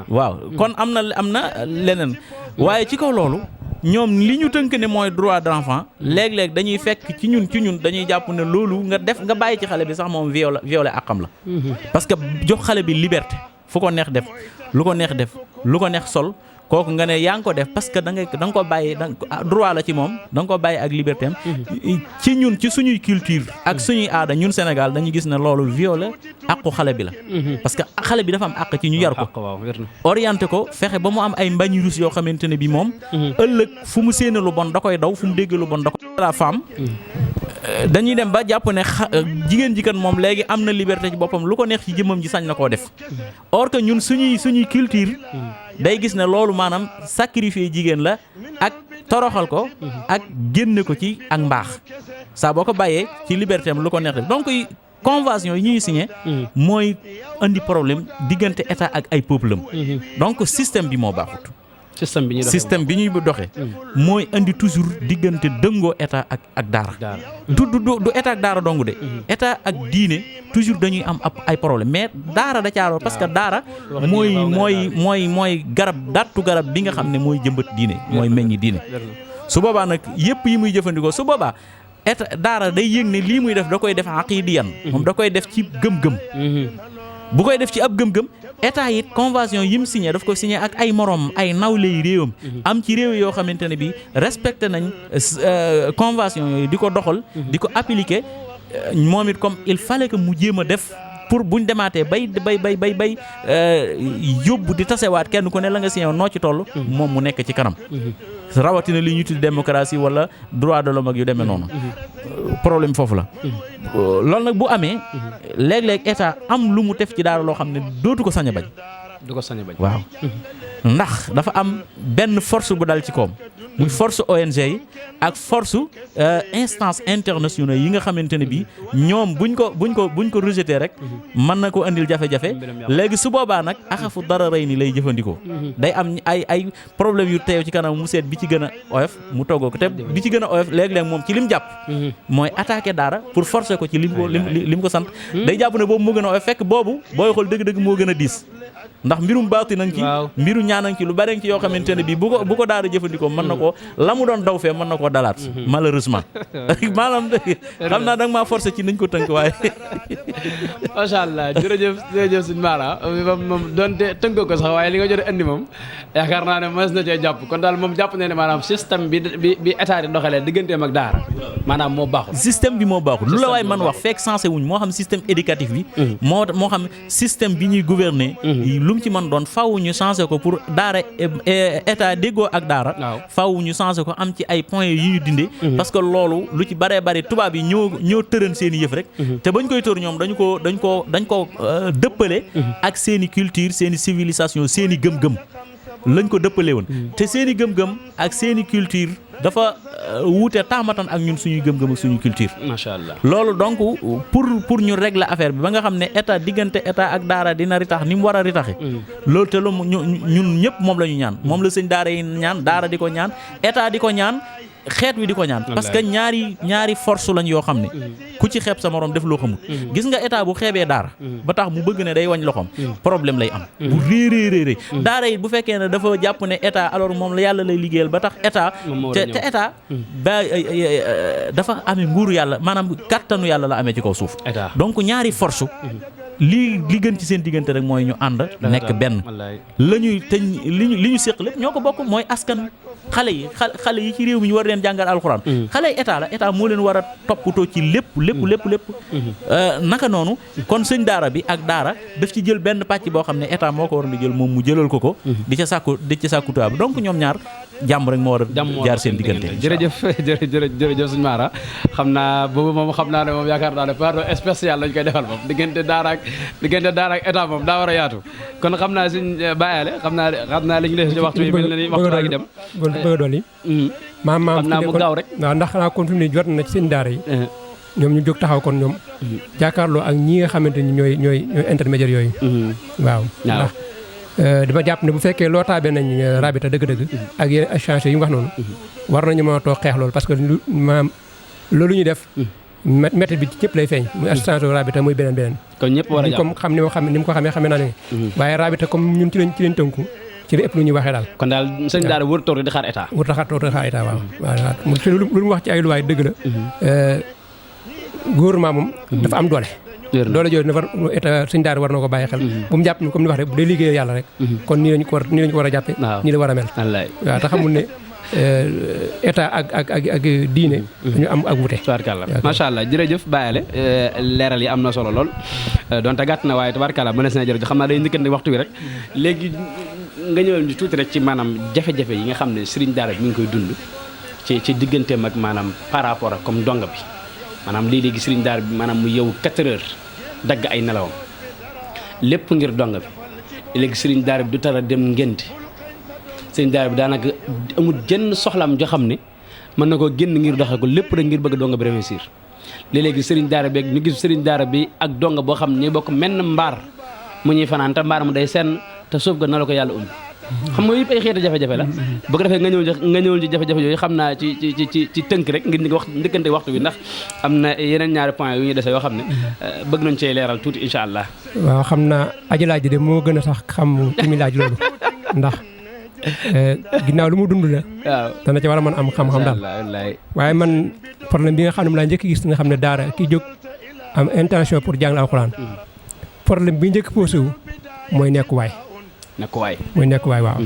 waaw kon am na leneen waaye ci kaw loolu ñoom li ñu tënk ne mooy droit d'enfant léeg-léeg dañuy fekk ci ñun dañuy jàpp ne loolu nga bàyyi ci xale bi sax moom violé àqam la parce que jox xale bi liberté fu ko neex def lu ko neex def lu ko neex sol kooku nga ne yaa ngi ko def parce que da nga ko bàyyi droit la ci moom da nga ko bàyyi ak liberté am ci ñun ci suñuy culture ak suñuy aada ñun Sénégal dañu gis ne loolu violé àqu xale bi la parce que xale bi dafa am àq ci ñu yar ko orienté ko fexe ba mu am ay mbañ rus yoo xamante ne bi moom ëllëg fu mu séene lu bon da koy daw fu mu dégg lu bon da koy la femme dañuy dem ba jàpp ne jigéen ji kan moom léegi am na liberté ci boppam lu ko neex ci jëmmam ji sañ na koo def or que ñun suñuy culture day gis ne loolu maanaam sacrifier jigéen la ak toroxal ko ak génne ko ci ak mbaax saa boo ko bàyyee ci liberté am lu ko neex def donc convention yi ñuy signé mooy indi problème diggante état ak ay peuple am donc système bi moo baaxut système bi ñuy doxee mooy indi toujours diggante dëngoo état ak daara du état ak daara dong de état ak diine toujours dañuy am ay problème mais daara da caaroo parce que daara mooy garab bi nga xam ne mooy jëmbat diine mooy meññi diine su boobaa nag yëpp yi muy jëfandikoo su boobaa état daara day yëg ne lii muy def da koy def aqidiyan moom da koy def ci gëm-gëm bu koy def ci ab gëm-gëm état it convention yi mu signé daf ko signé ak ay morom ay nawle yi réewam am ci réew yoo xamante ne bi respecté nañ convention yooyu di ko doxal di ko appliquer moom it comme il fallait que mu jéem a def pour buñ demaatee bay yóbbu di tasewaat kenn ku ne la nga signé noo ci toll moom mu nekk ci kanam rawatina li ñu tudd démocratie wala droit de l'homme ak yu demee noonu problème foofu la loolu nag bu amee léeg-léeg état am lu mu def ci daara loo xam ne dootu ko sañ a bañ waaw ndax dafa am benn force bu dal ci koom muy force ONG yi ak force instance internationale yi nga xamante ne bii ñoom buñ ko rejeté rek mën na ko andil jafe-jafe léegi su boobaa nag axafu dara rëy ni lay jëfandikoo day am ay problème yu teew ci kanam mu seet bi ci gën a oyof mu toggoo ko te bi ci gën a oyof léeg-léeg moom ci lim jàpp mooy attaqué daara pour forcer ko ci lim ko sant day jàpp ne boobu moo gën a oyof fekk boobu booy xool dëgg-dëgg moo gën a diis ndax mbirum baati nañ ci mbiru ñaanañ ci lu bari ci yoo xamante ne bii bu ko daara jëfandikoo mën na ko la mu doon daw fee mën na koo dalaat malheureusement maanaam xam naa da nga maa forcé ci nañ ko tënk waaye macha allah jërëjëf suñu Mara moom doonte tënk ko sax waaye li nga jot a indi moom yaakaar naa ne mës na cee jàpp kon daal moom jàpp ne maanaam système bi état di doxalee digganteem ak daara maanaam moo baaxul système bi moo baaxul lu la waay man wax fekk sensé wuñ moo xam système éducatif bi moo xam système bi ñuy gouverner lu mu ci mën doon faaw ñu changé ko pour daara état déggoo ak daara faaw ñu changé ko am ci ay points yu ñu dindee parce que loolu lu ci baree bari tubaab yi ñoo tërën seen i yëf rek te bañ koy tër ñoom dañ ko dëppale ak seen i culture seen i civilisation seen i gëm-gëm lañ ko dëppale woon te seen i gëm-gëm ak seen i culture dafa wuute taamatan ak ñun suñuy gëm-gëm ak suñuy culture. macha allah loolu donc pour ñu régler affaire bi ba nga xam ne état diggante état ak daara dina ritax ni mu war a ritaxe loolu te ñun ñëpp moom la ñu ñaan moom la sëñ daara yi ñaan daara di ko ñaan état di ko ñaan xeet wi di ko ñaan parce que ñaari force lañ yoo xam ne ku ci xeeb sa morom def loo xamul gis nga état bu xeebee daara ba tax mu bëgg ne day wañ loxoom problème lay am bu réeréeréeré daara yi bu fekkee ne dafa jàpp ne état alors moom la yàlla lay liggéeyal ba tax état te état ba dafa amee nguuru yàlla maanaam kàttanu yàlla la amee ci kaw suuf donc ñaari force li gën ci seen diggante rek mooy ñu ànd nekk benn la ñuy te li ñu séq lépp ñoo ko bokk mooy askan xale yi ci réew mi ñu war leen jàngal alxuraan xale yi état moo leen war a toppatoo ci lépp naka noonu kon sëñ daara bi ak daara daf ci jël benn pàcc boo xam ne état moo ko war a jël moom mu jëlal ko di ca sàkku tubaab donc ñoom ñaar jàmm rek moo war a jaar seen diggante. jërëjëf suñu Mara xam naa boobu moom xam naa ne moom yaakaar naa ne pardon spécial lañ koy defal moom diggante daara ak état moom daa war a yaatu kon xam naa suñ bàyyale xam naa li ñu def ci waxtu bi mel na ni waxtu gi dem bëgg a dolli maam xam naa mu gaaw rek waaw ndax xanaa kon fi mu ne jot na ci seen daara yi ñoom ñu jóg taxaw kon ñoom jàkkaarloo ak ñi nga xamante ni ñooy intermédiaire yooyu waaw ndax dama jàpp ne bu fekkee loo taabee nañ rabita dëgg-dëgg ak yeneen échange yi mu wax noonu war nañu mën a toog xeex loolu parce que maam loolu ñuy def méthode bi ñëpp lay feeñ muy assistance rabita muy beneen kon ñëpp war a jàpp comme ni mu ko xamee naa ne waaye rabita comme ñun ci lañ tënku ci la ëpp lu ñuy waxee daal kon daal sëñ daara wër toog di xaar état waaw lu mu wax ci ay luwaay dëgg la gouvernement moom dafa am doole jooju na war état sëñ daara war na ko bàyyi xel bu mu jàpp ni comme ni wax rek bu dee liggéey yàlla rek kon nii lañu ko war a jàppe nii la war a mel waaw te xamul ne état ak diine dañu am ak wute tabarkàlla macha allah jërëjëf bàyyale leeral yi am na solo lool donte gàtt na waaye tabarkàlla mënees na jërëjëf xam naa day njëkkante waxtu bi rek léegi nga ñëwal ñu tuuti rek ci maanaam jafe-jafe yi nga xam ne sëriñ daara bi mi ngi koy dund ci digganteem ak maanaam par rapport ak comme donga bi maanaam léegi sëriñ daara bi maanaam mu yow 4 heures dagg ay nelawam lépp ngir donga bi léegi sëriñ daara bi du tara dem ngénte sëriñ daara bi daanaka amul jenn soxlaam joo xam ne mën na koo génn ngir doxee ko lépp rek ngir bëgg donga bi réussir léegi sëriñ daara bi ñu gis sëriñ daara bi ak donga boo xam ne ñooy bokk menn mbaar mu ñuy fanaan te mbaar mu day senn te suuf ga na la ko yàlla xam nga yëpp ay xeeti jafe-jafe la bu ko defee nga ñëwul ci jafe-jafe yooyu xam naa ci tënk rek ngir wax ndëkkante waxtu bi ndax am na yeneen ñaari point yu ñu dese yoo xam ne bëgg nañ cee leeral tuuti incha allah. waaw xam naa aji laaj de moo gën a sax xam ci mi laaj loolu ndax ginnaaw lu mu dund la. waaw dana ci war a mën am xam-xam daal waaye man problème bi nga xam ne mu laa njëkk gis nga xam ne daara ki jóg am intention pour jàng alxuraan problème bi njëkk posé wu mooy nekkuwaay. mooy nekkuwaay waaw.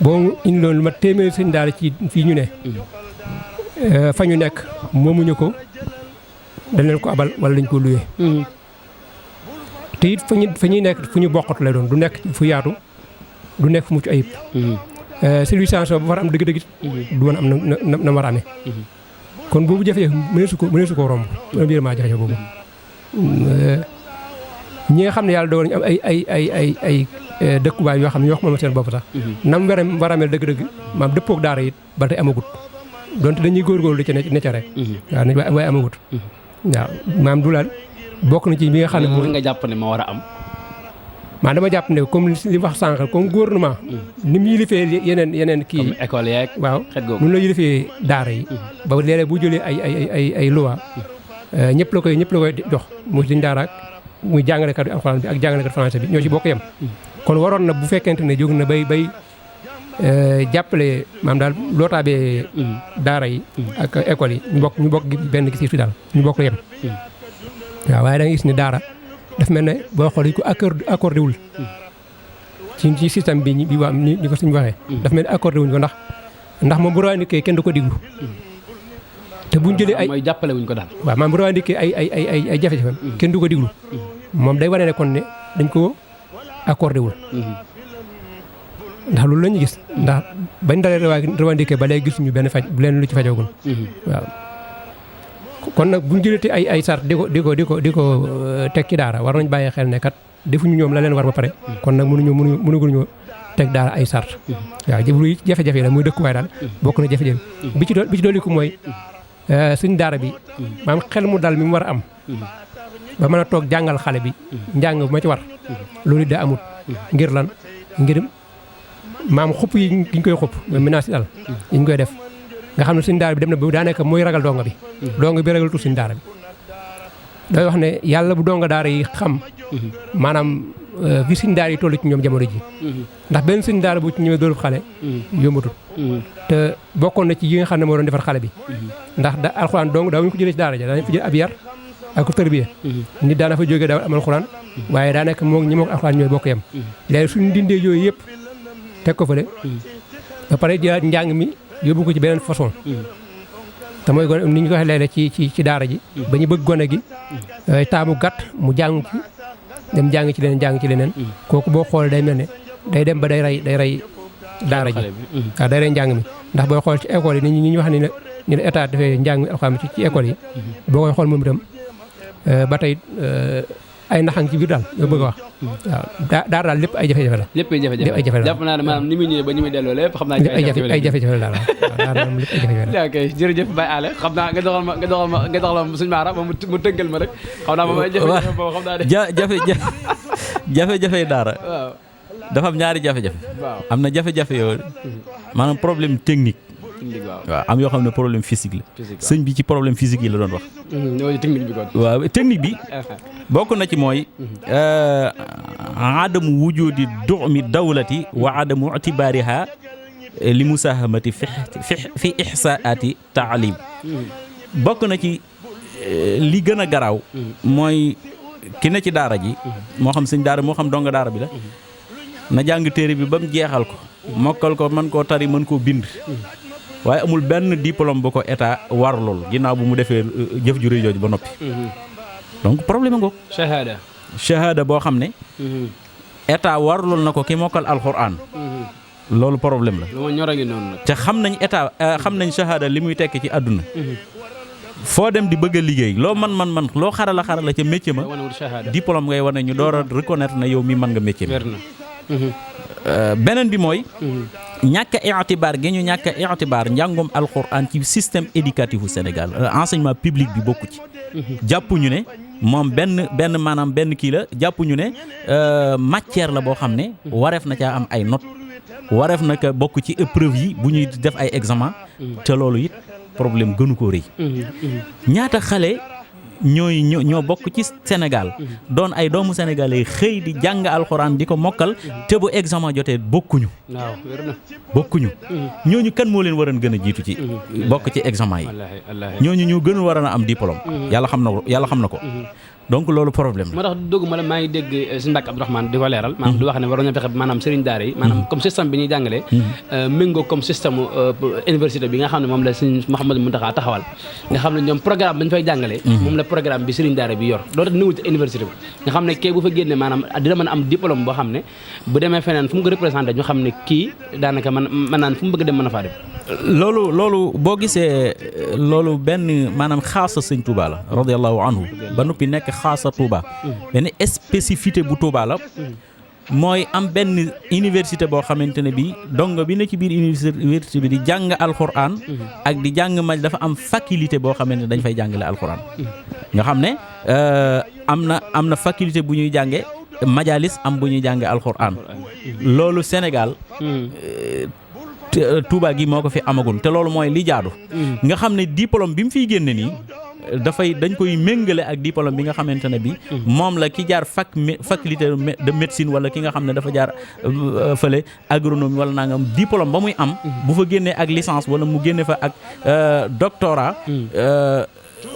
boo indi loolu lu ma téeméeri sëñ daara ci fii ñu ne. fa ñu nekk moomuñu ko dañ leen ko abal wala dañ ko luye. te it fa ñuy nekk fu ñu bokkatu lay doon du nekk fu yaatu du nekk fu mucc ayib. civilisation bu war a am dëgg-dëgg du mën am na war a amee. kon boobu jafee mëneesu ko romb premièrement jafe boobu. ñi nga xam ne yàlla doon nañu am ay dëkkuwaay yoo xam ne ñoo xam seen bopp sax. nam war a mel dëgg-dëgg maam dëppook daara it ba tey amagut donte dañuy góorgóorlu di ca ne ca rek. waaw waaye amagut. waaw maam du laal bokk na ci bi nga xam ne. mooy nga jàpp ne ma war a am. maa dama jàpp ne comme li wax sànq comme gouvernement. ni mu yilifee yeneen kii. comme école yeeg. waaw xet googu nun la yilifee daara yi. ba léeg-léeg bu jëlee ay loi ñëpp la koy jox muy suñu daara muy jàngalekat bi alxuraan bi ak jàngalekat français bi ñoo ci bokk yem. kon waroon na bu fekkente ne jóg na bay jàppale maam daal lootaabee daara yi ak école yi ñu bokk benn gis fi daal ñu bokk yem waaw waaye da nga gis ne daara daf mel ne boo xoolee ko accordé wul ci système bi waa ni ko suñu waxee daf mel ne accordé wuñ ko ndax moom bu revendiqué kenn du ko diglu te buñ jëlee ay mooy jàppale wuñ ko daal waaw maam bu revendiqué ay jafe-jafe kenn du ko diglu moom day wane ne kon ne dañ ko accordé wul ndax loolu la ñu gis ndax bañ dalee revendiqué ba léegi gisuñu benn faj bu leen lu ci fajoogul waaw kon nag buñ jëlee ay sart di ko teg ci daara war nañ bàyyi xel ne kat defuñu ñoom la leen war ba pare kon nag mënuñu teg daara ay sart waaw jëblu jafe-jafe la muy dëkkuwaay daal bokk na jafe-jafe bi ci dolli ko mooy suñ daara bi maam xel mu dal mi mu war a am ba mën a toog jàngal xale bi njàng bu ma ci war loolu daa amut ngir lan ngir maam xupp yi ñu koy xupp mooy menace yi dal yi ñu koy def nga xam ne suñ daara bi dem na ba daanaka mooy ragal donga bi donga bi ragal tu suñ daara bi day wax ne yàlla bu donga daara yi xam maanaam fi suñ daara yi toll ci ñoom jamono ji ndax benn suñ daara bu ci ñëwee dóorub xale yombatul te bokkoon na ci yi nga xam ne moo doon defar xale bi ndax da alxuraan dong daawuñu ko jëlee ci daara ja daanañ fa jël ab yar ak ko tërbiya nit daana fa jógee daaw amal alxuraan waaye daanaka ñi moo alxuraan ñooy bokk yem léegi suñu dindee yooyu yëpp teg ko fële ba pare jëlaat njàng mi yóbbu ko ci beneen façon te mooy gone ni ñu ko waxee léeg-léeg ci daara ji ba ñu bëgg gone gi taamu gàtt mu jàng ci dem jàng ci leneen kooku boo xoolee day mel ne day dem ba day rey daara ji waaw day rey njàng mi ndax booy xool ci école yi ni ñu wax ni ne état dafay njàng mi alxames ci école yi boo koy xool moom itam ba tey ay naxang ci biir daal nga bëgg a wax waaw daara daal lépp ay jafe-jafe la. lépp ay jafe-jafe la jàpp naa ne maanaam ni muy ñëwee ba ni muy delloo lépp xam naa ay jafe-jafe la daal waaw daara moom lépp ay jafe-jafe la. ok jërëjëf Baye Alé xam naa nga doxal ma suñu maara mu tëggal ma rek xam naa moom ay jafe-jafe boobu xam naa ne jafe-jafe daara waaw dafa am ñaari jafe-jafe waaw am na jafe-jafe yooyu maanaam problème technique waaw am yoo xam ne problème physique la sëñ bi ci problème physique yi la doon wax technique bi kon waaw technique bi bokk na ci mooy adamu wujudi du'mi dawlati wa adamu i'tibariha li musahamati fi ihsaati taalim bokk na ci li gën a garaaw mooy ki ne ci daara ji moo xam sëñ daara moo xam donga daara bi la na jàng téere bi ba mu jeexal ko mokkal ko mën koo tari mën koo bind waaye amul benn diplôme bu ko état warlul ginnaaw bu mu defee jëf ju rëy jooju ba noppi donc problème ngoog shahada boo xam ne état warlul na ko ki mokkal alxuraan loolu problème la lu ma ñor a ngi noonu nag te xam nañ état xam nañ shahada li muy tekki ci àdduna foo dem di bëgg a liggéey loo man loo xarala ca métier ma diplôme ngay wane ñu door a reconnaître na yow mi mën nga métier ma beneen bi mooy ñàkk a itibaar gi ñu ñàkk a itibaar njàngum alxuraan ci système éducatif u Sénégal enseignement public bi bokku ci jàppuñu ne moom benn maanaam benn kii la jàppuñu ne matière la boo xam ne wareef na caa am ay notes wareef na ko bokk ci épreuve yi bu ñuy def ay examen te loolu it problème gënu koo rëy ñaata xale ñoo bokk ci Sénégal doon ay doomu sénégalais xëy di jàng alxuraan di ko mokkal te bu examen jotee bokkuñu ñooñu kan moo leen waroon gën a jiitu ci bokk ci examen yi ñooñu ñoo gën a waroon a am diplôme yàlla xam na ko donc loolu problème la. moo tax dëgguma la maa ngi dégg Sëñ Mbàkke Abdourahmane di ko leeral maanaam di wax ne waroon na fexe maanaam sëriñ daara yi maanaam comme système bi ñuy jàngalee méngoo comme système université bi nga xam ne moom la Sëñ Mouhamadou Mountakha taxawal nga xam ne ñoom programme bi ñu fay jàngalee moom la programme bi sëriñ daara bi yor loolu tax niwul ci université bi nga xam ne kii bu fa génne maanaam dina mën a am diplôme boo xam ne bu demee feneen fu mu ko représenté ñu xam ne kii daanaka mën naan fu mu bëgg dem mën a faa dem loolu boo gisee loolu benn maanaam xaasa sëñ Touba la radiyallahu anhu ba noppi nekk xaasa Touba benn spécificité bu Touba la mooy am benn université boo xamante ne bi dongo bi ne ci biir université bi di jàng alxuraan ak di jàng maj dafa am faculté boo xamante ne dañ fay jàngale alxuraan nga xam ne am na faculté bu ñuy jànge majalis am bu ñuy jànge alxuraan loolu Sénégal Touba gi moo ko fi amagul te loolu mooy li jaadu nga xam ne diplôme bi mu fiy génne nii dañ koy méngale ak diplôme bi nga xamante ne bi moom la ki jaar faculté de médecine wala ki nga xam ne dafa jaar fële agronomie wala nangam diplôme ba muy am bu fa génnee ak licence wala mu génne fa ak doctorat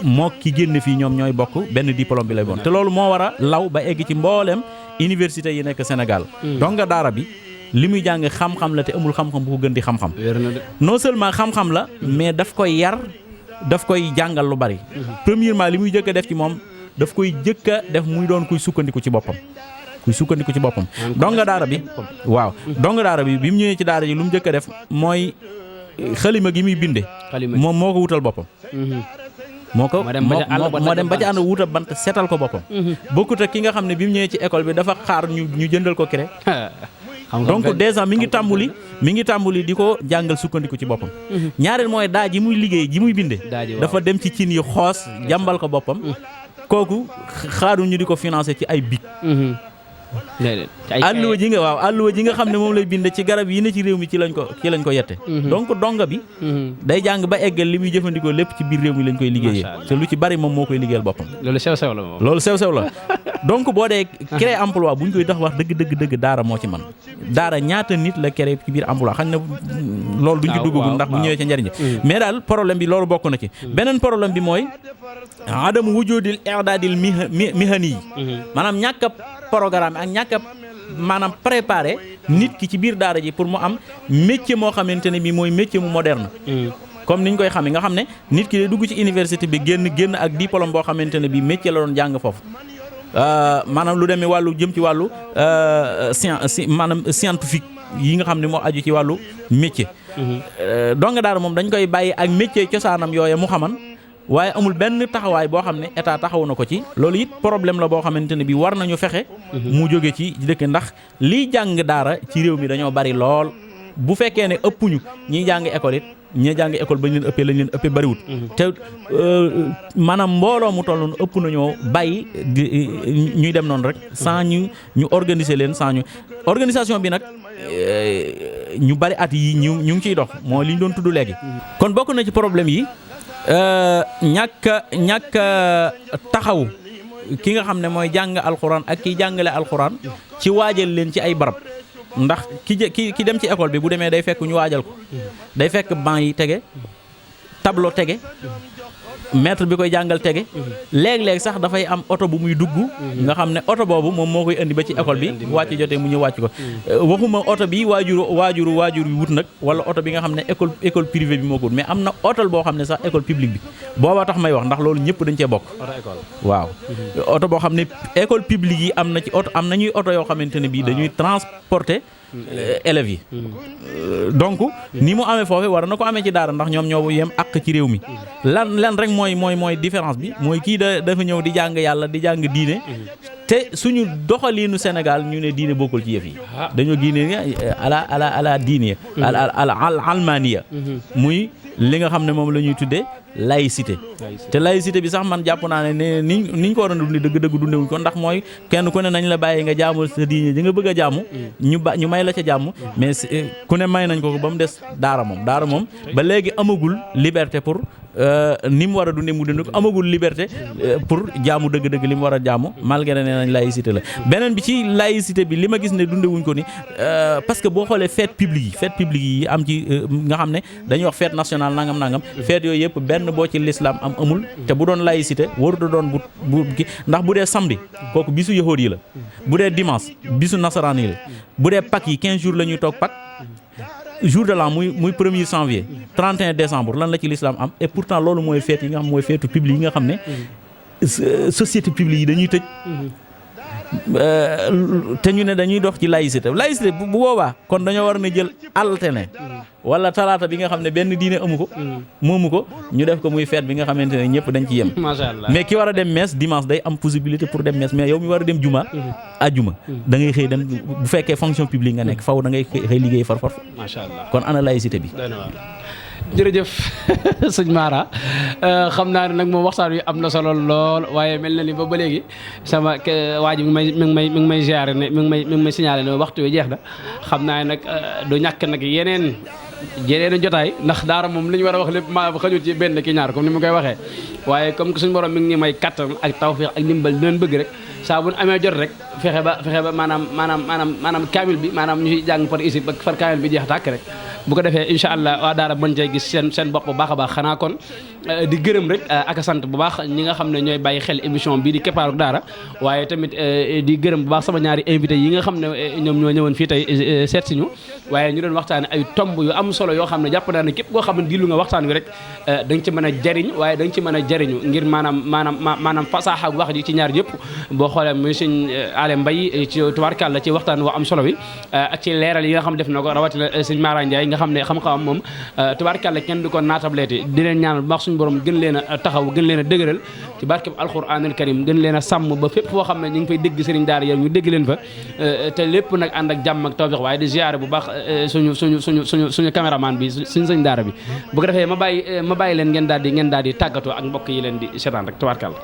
moo ki génne fii ñoom ñooy bokk benn diplôme bi lay bon te loolu moo war a law ba egg ci mbooleem université yi nekk Sénégal donc nga daara bi li muy jàng xam-xam la te amul xam-xam bu ko gën di xam-xam non seulement xam-xam la mais daf koy yar daf koy jàngal lu bari premièrement li muy jëkk a def ci moom daf koy jëkk a def muy doon kuy sukkandiku ci boppam donc nga daara bi waaw donc nga daara bi mu ñëwee ci daara ji lu mu jëkk a def mooy xalima gi muy binde moom moo ko wutal boppam moo dem ba ci ànd wutal bant seetal ko boppam bokkut ak ki nga xam ne bi mu ñëwee ci école bi dafa xaar ñu jëndal ko craie donc déjà mi ngi tàmbuli di ko jàngal sukkandiku ci boppam ñaareel mooy daa ji muy liggéey ji muy binde dafa dem ci cin yi xoos jàmbal ko boppam kooku xaaru ñu di ko financer ci ay bic alluwa ji nga xam ne moom lay bind ci garab yi ne ci réew mi ci lañ ko yette donc donga bi day jàng ba eggal li muy jëfandikoo lépp ci biir réew mi lañ koy liggéeyee te lu ci bari moom moo koy liggéeyal boppam loolu sew-sew la donc boo dee créer emploi bu ñu koy tax wax dëgg daara moo ci man daara ñaata nit la créer ci biir emploi xañ na loolu duñ ci duggagul ndax bu ñëwee ca njariñ mais daal problème bi loolu bokk na ci beneen problème bi mooy adam wujudil i'dadil mihani yi maanaam ñàkk programme ak ñàkk a maanaam préparé nit ki ci biir daara ji pour mu am métier moo xamante ne bi mooy métier mu moderne comme niñ koy xamee nga xam ne nit ki day dugg ci université bi génn ak diplôme boo xamante ne bi métier la doon jàng foofu maanaam lu demee wàllu jëm ci wàllu maanaam scientifique yi nga xam ne moo aju ci wàllu métier donc daara moom dañ koy bàyyi ak métier cosaanam yooya mu xaman waaye amul benn taxawaay boo xam ne état taxaw na ko ci loolu it problème la boo xamante ne bi war nañu fexe mu jóge ci dëkk ndax liy jàng daara ci réew mi dañoo bari lool bu fekkee ne ëppuñu ñiy jàng école it ñi jàng école bañ leen ëppee lañ leen ëppee bariwut te maanaam mbooloo mu toll noonu ëpp nañoo bàyyi ñuy dem noonu rek sans ñu organiser leen sans ñu organisation bi nag ñu bari at yi ñu ngi ciy dox moo li ñu doon tudd léegi kon bokk na ci problème yi ñàkk taxaw ki nga xam ne mooy jàng alxuraan ak kiy jàngale alxuraan ci waajal leen ci ay barab ndax ki dem ci école bi bu demee day fekk ñu waajal ko day fekk banc yi tege tableau tege maître bi koy jàngal tege léeg-léeg sax dafay am oto bu muy dugg nga xam ne oto boobu moom moo koy indi ba ci école bi wàcc jotee mu ñëw wàcc ko waxuma oto bi waajur yu wut nag wala oto bi nga xam ne école privée bi moo ko wut mais am na oto boo xam ne sax école publique bi booba tax may wax ndax loolu ñëpp dañ cee bokk waaw oto boo xam ne école publique yi am na ci oto am nañuy oto yoo xamante ne bii dañuy transporter élèves yi donc ni mu amee foofu war na ko amee ci daara ndax ñoom ñoo yem ak ci réew mi lan rek mooy différence bi mooy kii dafa ñëw di jàng yàlla di jàng diine te suñu doxaliinu Sénégal ñu ne diine bokkul ci yëf yi dañoo diine ala diine al almaniya muy li nga xam ne moom la ñuy tuddee laïcité te laïcité bi sax man jàpp naa ne niñ ko war a dundi dëgg-dëgg dundewuñ ko ndax mooy kenn ku ne nañ la bàyyi nga jaamu sa diine ji nga bëgg a jaamu ñu may la ca jàmm mais ku ne may nañ ko ba mu des daara moom ba léegi amagul liberté pour ni mu war a dundee mu dund ko amagul liberté pour jaamu dëgg-dëgg li mu war a jaamu malgré nee nañ laïcité la beneen bi ci laïcité bi li ma gis ne dundewuñ ko ni parce que boo xoolee fête publique yi am ci nga xam ne dañuy wax fête nationale nangam fête yooyu yëpp benn boo ci l'islam amul te bu doon laïcité warut a doon bu ndax bu dee samedi kooku bisu yahood yi la bu dee dimanche bisu nasaraan yi la bu dee Pâques yi 15 jours la ñuy toog Pâques jour de l'an muy 1er janvier 31 décembre lan la ci l'islam am et pourtant loolu mooy fête yi nga xam mooy fête publique yi nga xam ne société publique yi dañuy tëj te ñu ne dañuy dox ci laïcité bu boobaa kon dañoo war na jël alterné wala talaata bi nga xam ne benn diine amu ko moomu ko ñu def ko muy fête bi nga xamante ne ñëpp dañ ci yem mais ki war a dem messe dimanche day am possibilité pour dem messe mais yow mi war a dem juma ajjuma da ngay xëy dem bu fekkee fonction publique nga nekk faw da ngay xëy liggéey far kon ana laïcité bi jërëjëf sëñ Mara xam naa ne nag moom waxtaan wi am na solo lool waaye mel na ni ba léegi sama waa ji mi ngi may ziare ne mi ngi may signalé ne waxtu wi jeex na xam naa ne nag du ñàkk nag yeneen jëlee jotaay ndax daara moom li ñu war a wax lépp ma xajul ci benn ki ñaar comme ni ma koy waxee waaye comme que suñu borom mi ngi ñu may kattan ak tawfiq ak ndimbal dinañ bëgg rek saa bu ñu amee jot rek fexe ba maanaam kaamil bi maanaam ñu ciy jàng par ici ba far kaamil bi jeex tàkk rek bu ko defee incha allah waa daara mën cee gis seen bopp bu baax a baax xanaa kon di gërëm rek ak sant bu baax ñi nga xam ne ñooy bàyyi xel émission bii di keppaaru daara waaye tamit di gërëm bu baax sama ñaari invité yi nga xam ne ñoom ñoo ñëwoon fii tey seet si ñu waaye ñu doon waxtaane ay tomb yu am solo yoo xam ne jàpp naa ne képp koo xam ne dilu nga waxtaan wi rek da nga ci mën a jariñ waaye da nga ci mën a jariñu ngir maanaam fasaaxa ak wax ji ci ñaar yëpp boo xoolee muy sëñ Ale Mbaye ci tubaarkàlla ci waxtaan wa am solo bi ak ci leeral yi nga xam def na ko rawatina sëñ Mara Ndiaye nga xam ne xam-xamam moom tubaarkàlla kenn du ko naatableeti di leen ñaanal bu baax suñu borom gën leen a taxaw gën leen a dëgëral ci barkeb alquranul karim gën leen a sàmm ba fépp foo xam ne ñu ngi fay dégg sëriñ daara yow ñu dégg leen fa te lépp nag ànd ak jàmm ak tawfiq waaye di ziyaare bu baax suñu caméraman bi suñu sëñ daara bi bu ko defee ma bàyyi leen ngeen daal di tàggatoo ak mbokk yi leen di seetaan rek tubaarkàlla.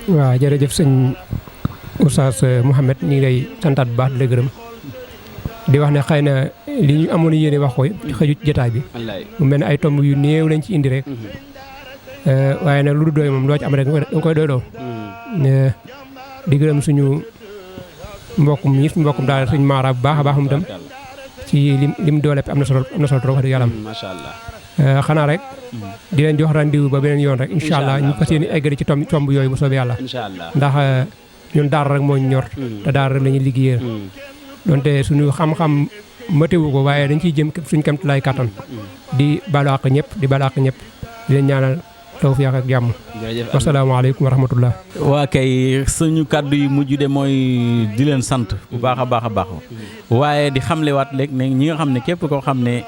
waaw jërëjëf sëñ Oustaz Mouhamed ñu ngi lay santaat bu baax di la gërëm di wax ne xëy na li ñu amoon yéene wax ko xëjut jotaay bi mu mel ne ay tomb yu néew lañ ci indi rek waaye nag lu du doy moom loo ci am rek nga koy doyloo di gërëm suñu mbokkum daal suñu Mara bu baax a baax moom itam ci lim doole am na solo trop wax dëgg yàlla macha allah xanaa rek di leen jox rendez-vous ba beneen yoon rek incha allah ñu fas yéene eggali ci tomb yooyu bu soobee yàlla ndax ñun daara rek moo ñu ñor te daara rek la ñuy liggéeyee donte suñu xam-xam matewu ko waaye dañ ciy jëm suñu kemt lay kattan di baalu àq ñëpp di leen ñaanal tawfiq ak jàmm. wasalaamaaleykum wa rahmatullah. waa kay suñu kàddu yi mujj de mooy di leen sant bu baax a baax waaye di xamlewaat léegi ne ñi nga xam ne képp koo xam ne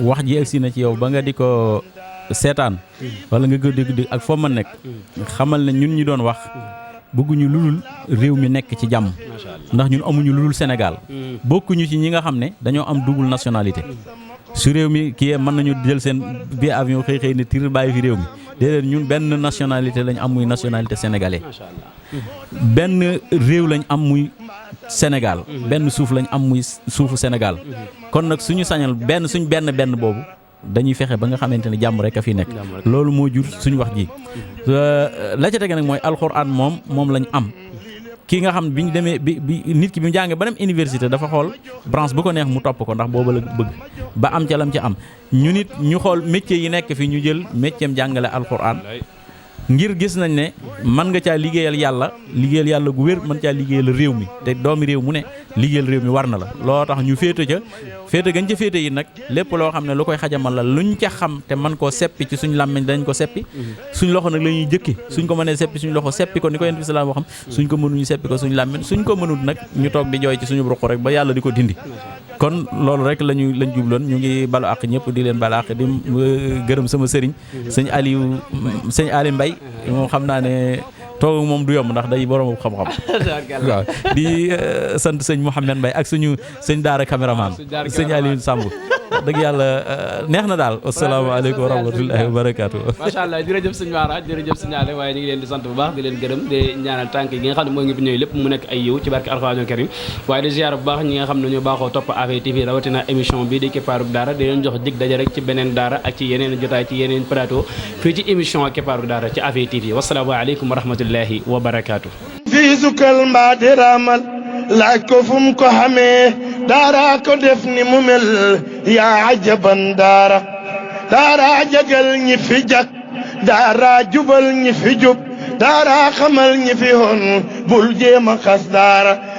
wax ji agsi na ci yow ba nga di ko seetaan wala nga ko dégg ak foo mën nekk xamal ne ñun ñi doon wax bëgguñu lulul réew mi nekk ci jàmm ndax ñun amuñu lulul Sénégal bokkuñu ci ñi nga xam ne dañoo am double nationalité su réew mi kii mën nañu jël seen billet avion xëy ne tir bàyyi fi réew mi déedéet ñun benn nationalité lañ am muy nationalité sénégalais benn réew lañ am muy Sénégal benn suuf lañ am muy suufu Sénégal kon nag suñu sañal suñ benn boobu dañuy fexe ba nga xamante ne jàmm rek a fi nekk loolu moo jur suñu wax ji la ca tege nag mooy alxuraan moom lañ am kii nga xam ne bi ñu demee bi nit ki bi mu jàngee ba dem université dafa xool branche bu ko neex mu topp ko ndax booba la bëgg ba am ca lam ca am ñu nit ñu xool métier yi nekk fi ñu jël métier am jàngale alxuraan ngir gis nañ ne mën nga caa liggéeyal yàlla gu wér mën caa liggéeyal réew mi te doomi réew mu ne liggéeyal réew mi war na la loo tax ñu féete gañ ca féete yi nag lépp loo xam ne lu koy xajamal la luñ ca xam te mën koo seppi ci suñ làmmiñ dañ ko seppi suñ loxo nag la ñuy jëkki suñ ko mënee seppi suñ loxo seppi ko ni ko yonent bi sallallahu alayhi wasallam suñ ko mënuñu seppi ko suñ làmmiñ suñ ko mënut nag ñu toog di jooy ci suñu ruq rek ba yàlla di ko dindi kon loolu rek lañ jubloon ñu ngi balu àq ñëpp di leen balu àq di gërëm sama sëriñ sëñ Ali Mbaye moom xam naa ne toog moom du yomb ndax day borom xam-xam waaw di sant sëñ Mouhamed Mbaye ak suñu sëñ daara caméraman sëñ Aliou Samb dëgg yàlla neex na daal asalaamaaleykum wa rahmatullahi wa barakaatu. macha allah jërëjëf sëñ Mara jërëjëf sëñ Ale waaye ñu ngi leen di sant bu baax di leen gërëm di ñaanal tànk yi nga xam ne moo ngi fi ñëw lépp mu nekk ay yiw ci barke alxuraanul karim waaye di ziar bu baax ñi nga xam ne ñoo baaxoo topp Afia TV rawatina émission bii di keppaaru daara di leen jox dig daje rek ci beneen daara ak ci yeneen jotaay ci yeneen plateau fii ci émission keppaaru daara ci Afia TV wasalaamaaleykum wa rahmatullahi wa barakaatu. fii sukal mbaa di raamal laaj ko fu mu ko xamee daara ko def ni mu mel yaa ajaban daara jagal ñi fi jak daara jubal ñi fi jub daara xamal ñi fi hon bul jéema xas daara